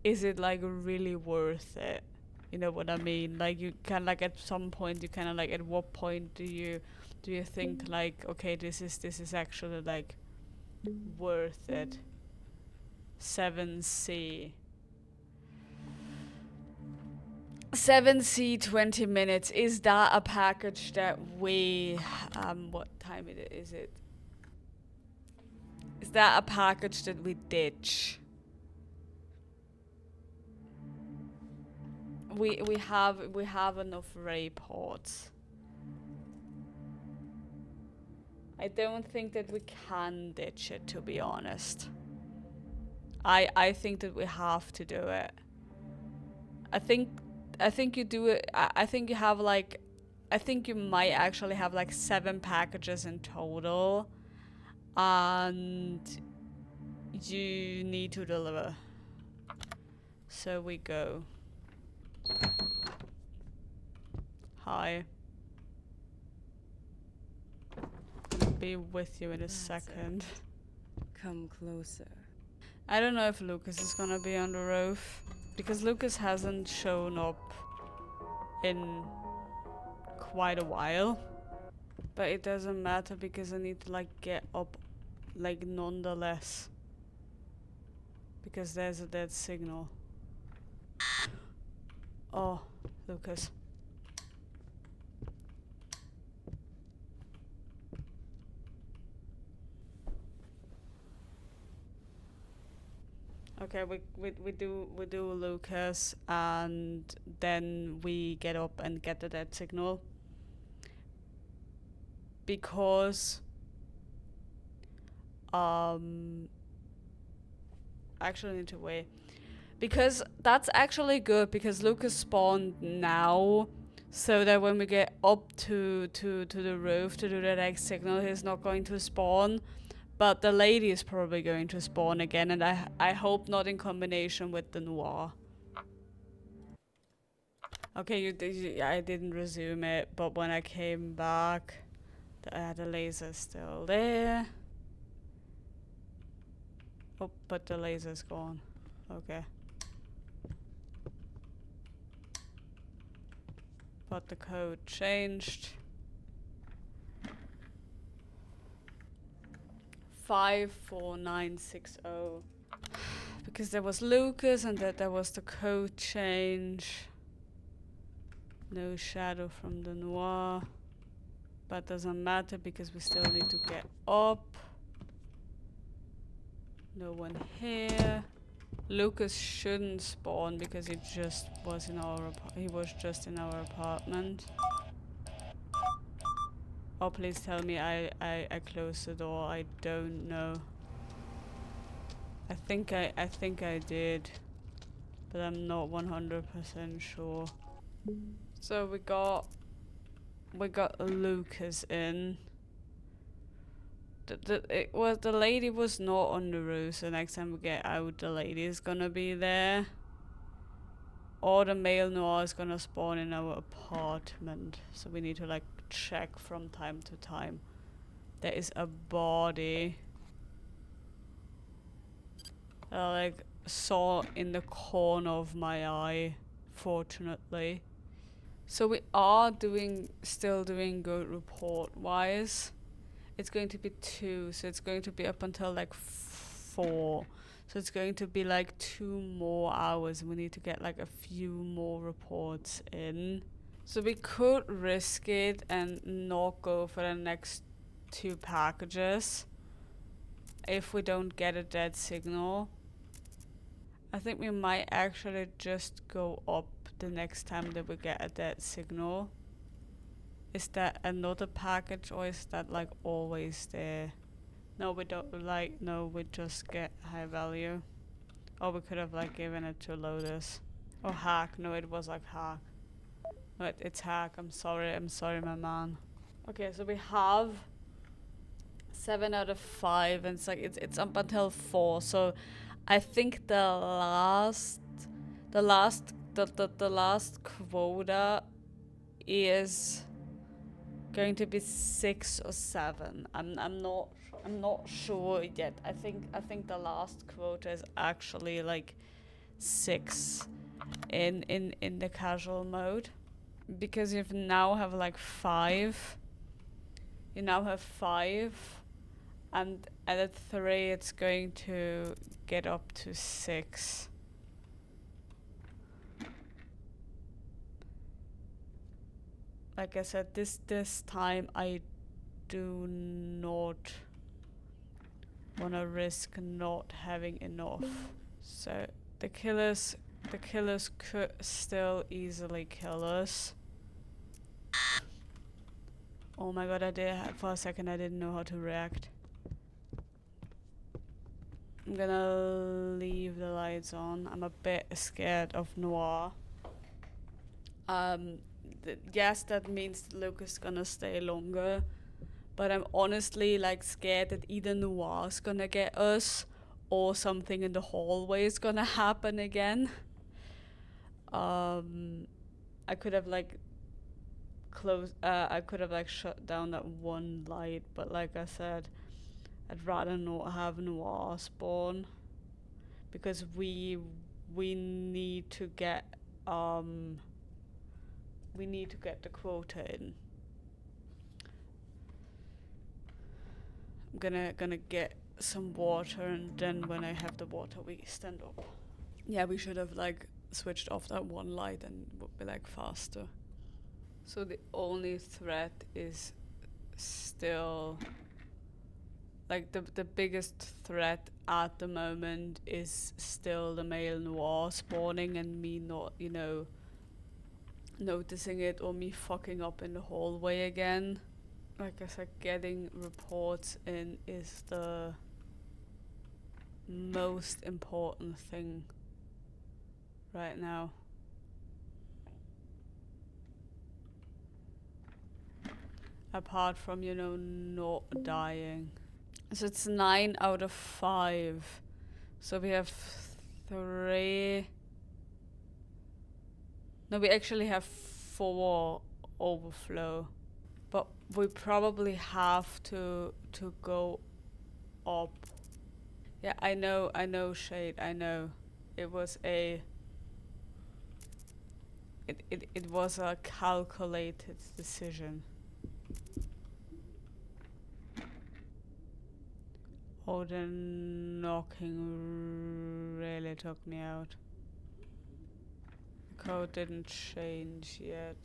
really worth it? You know what I mean? Like, you can like at some point, you kind of like, at what point do you think like, okay, this is actually like worth it? 7C 20 minutes. Is that a package that we what time is it? Is that a package that we ditch? We have enough reports. I don't think that we can ditch it, to be honest. I think that we have to do it. I think you do it. I think you have like, I think you might actually have like 7 packages in total, and you need to deliver. So we go. Hi. Be with you in a That's second. Come closer. I don't know if Lucas is gonna be on the roof, because Lucas hasn't shown up in quite a while. But it doesn't matter because I need to like get up like nonetheless, because there's a dead signal. Oh, Lucas. Okay, we do Lucas, and then we get up and get the dead signal, because I actually need to wait, Because that's actually good, because Lucas spawned now, so that when we get up to the roof to do the next signal, he's not going to spawn. But the lady is probably going to spawn again, and I hope not in combination with the noir. Okay, I didn't resume it, but when I came back, the laser's still there. Oh, but the laser's gone. Okay. But the code changed. 54960. Because there was Lucas and that there was the code change. No shadow from the noir. But doesn't matter because we still need to get up. No one here. Lucas shouldn't spawn because he just was in our just in our apartment. Oh, please tell me I closed the door. I don't know. I think I did, but I'm not 100% sure. So we got Lucas in. The lady was not on the roof, so next time we get out, the lady is gonna be there. Or the male noir is gonna spawn in our apartment. So we need to like check from time to time. There is a body. I like saw in the corner of my eye, fortunately. So we are still doing good report wise. It's going to be 2, so it's going to be up until like 4. So it's going to be like 2 more hours. We need to get like a few more reports in. So we could risk it and not go for the next 2 packages if we don't get a dead signal. I think we might actually just go up the next time that we get a dead signal. Is that another package or is that like always there? No, we don't like, no, we just get high value. Or we could have like given it to Lotus. Or hack, no, it was like hack. No, it's hack, I'm sorry my man. Okay, so we have 7 out of 5 and it's like, it's up until 4, so I think the last quota is going to be 6 or 7. I'm not sure yet. I think the last quota is actually like 6 in the casual mode, because you now have like 5. You now have 5, and at 3 it's going to get up to 6. Like I said, this time I do not wanna risk not having enough. So the killers could still easily kill us. Oh my god, for a second I didn't know how to react. I'm gonna leave the lights on. I'm a bit scared of Noir. Yes, that means Lucas is gonna stay longer, but I'm honestly like scared that either Noir's gonna get us or something in the hallway is gonna happen again. I could have like I could have like shut down that one light, but like I said, I'd rather not have Noir spawn because we need to get the quota in. I'm gonna get some water, and then when I have the water we stand up. Yeah, we should have like switched off that one light and it would be like faster. So the only threat is still like the biggest threat at the moment is still the male noir spawning and me not, you know, noticing it or me fucking up in the hallway again. Like I said, getting reports in is the most important thing. right now. Apart from, you know, not dying. So it's 9 out of 5. So we have 3. No, we actually have 4 overflow. But we probably have to go up. Yeah, I know, Shade, I know. It was a it was a calculated decision. Oh, the knocking really took me out. The code didn't change yet.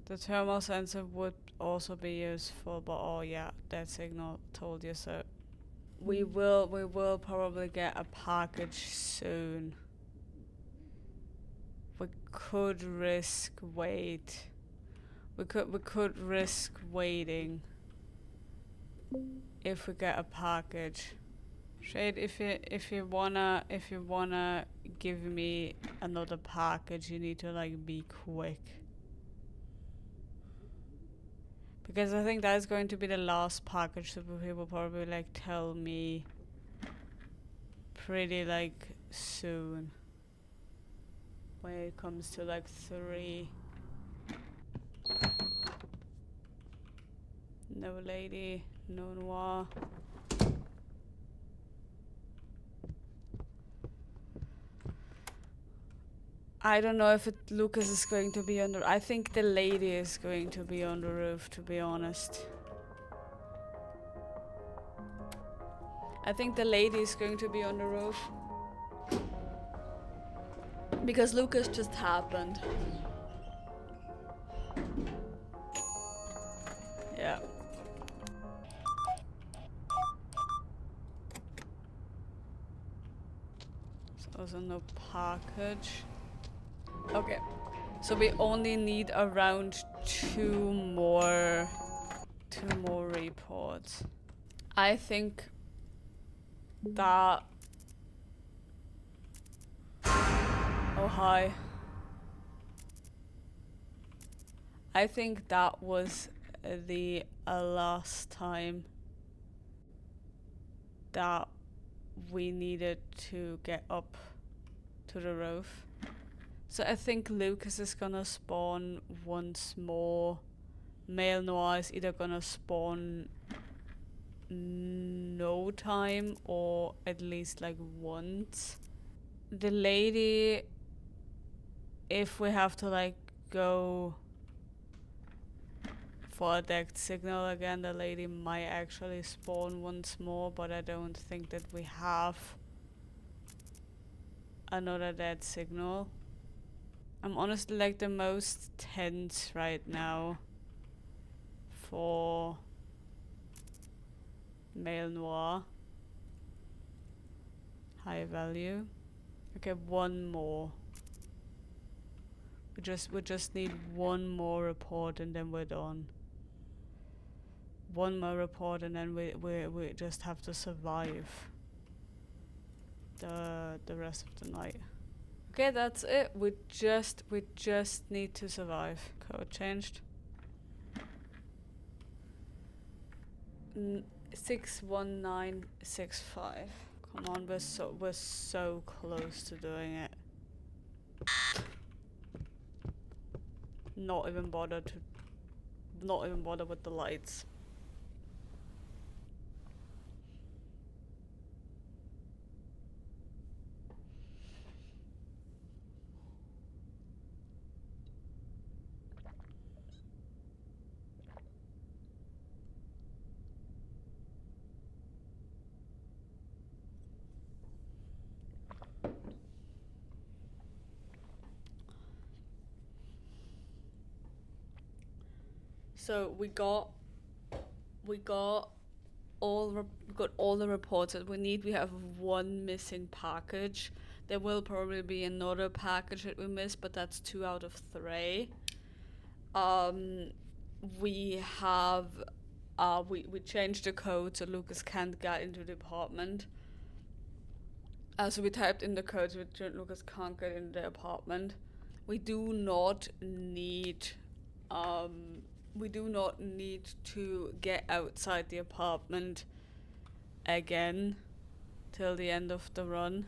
The thermal sensor would also be useful, but oh yeah, that signal told you so. We will probably get a package soon. We could risk wait. We could risk waiting if we get a package. Shade, if you wanna give me another package, you need to like be quick. Because I think that's going to be the last package, so people will probably like tell me pretty like soon. When it comes to like 3. No lady, no noir. I don't know if Lucas is going to be on the... I think the lady is going to be on the roof, to be honest. I think the lady is going to be on the roof. Because Lucas just happened. Yeah. So also no package. Okay. So we only need around 2 more reports. I think that... Oh, hi. I think that was the last time that we needed to get up to the roof. So I think Lucas is gonna spawn once more. Male Noir is either gonna spawn no time or at least like once. The lady, if we have to like go for a decked signal again, the lady might actually spawn once more, but I don't think that we have another dead signal. I'm honestly like the most tense right now for Male Noir. High value. Okay, 1 more. We just need 1 more report and then we're done. 1 more report and then we just have to survive the rest of the night. Okay, that's it. We just need to survive. Code changed. 61965. Come on, we're so close to doing it. Not even bother with the lights. So we got all the reports that we need. We have 1 missing package. There will probably be another package that we missed, but that's 2 out of 3. We have we changed the code so Lucas can't get into the apartment. So we typed in the codes, which Lucas can't get in the apartment. We do not need to get outside the apartment again till the end of the run.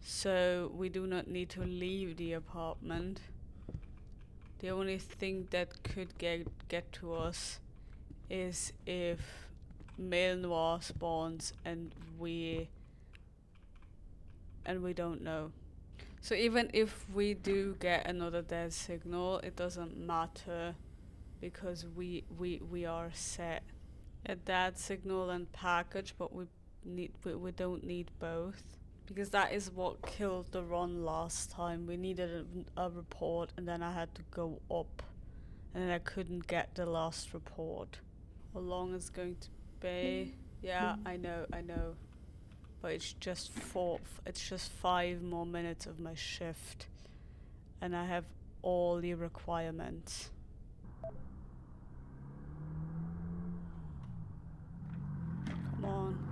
So we do not need to leave the apartment. The only thing that could get to us is if male noir spawns and we don't know. So even if we do get another dead signal, it doesn't matter because we are set. A dead signal and package, but we don't need both. Because that is what killed the run last time. We needed a report and then I had to go up. And then I couldn't get the last report. How long is going to be? Yeah, I know. But it's just 5 more minutes of my shift. And I have all the requirements. Come on.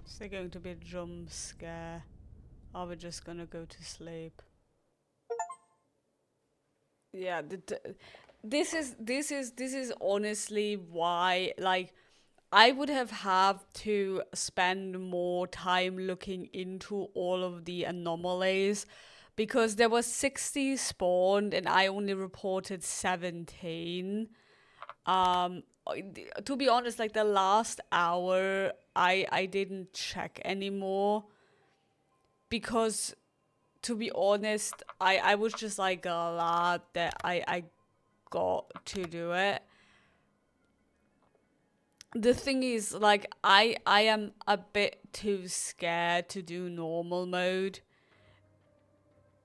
Is there going to be a jump scare? Are we just gonna go to sleep? Yeah, this is honestly why, like, I would have to spend more time looking into all of the anomalies because there was 60 spawned and I only reported 17. To be honest, like the last hour, I didn't check anymore because, to be honest, I was just like glad that I got to do it. The thing is, like, I am a bit too scared to do normal mode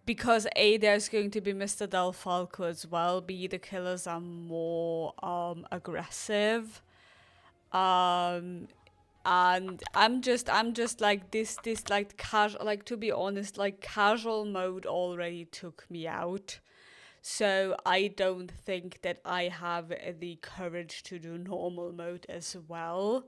because A, there's going to be Mr. Del Falco as well. B, the killers are more aggressive. And I'm just like this like casual, like, to be honest, like casual mode already took me out. So I don't think that I have the courage to do normal mode as well.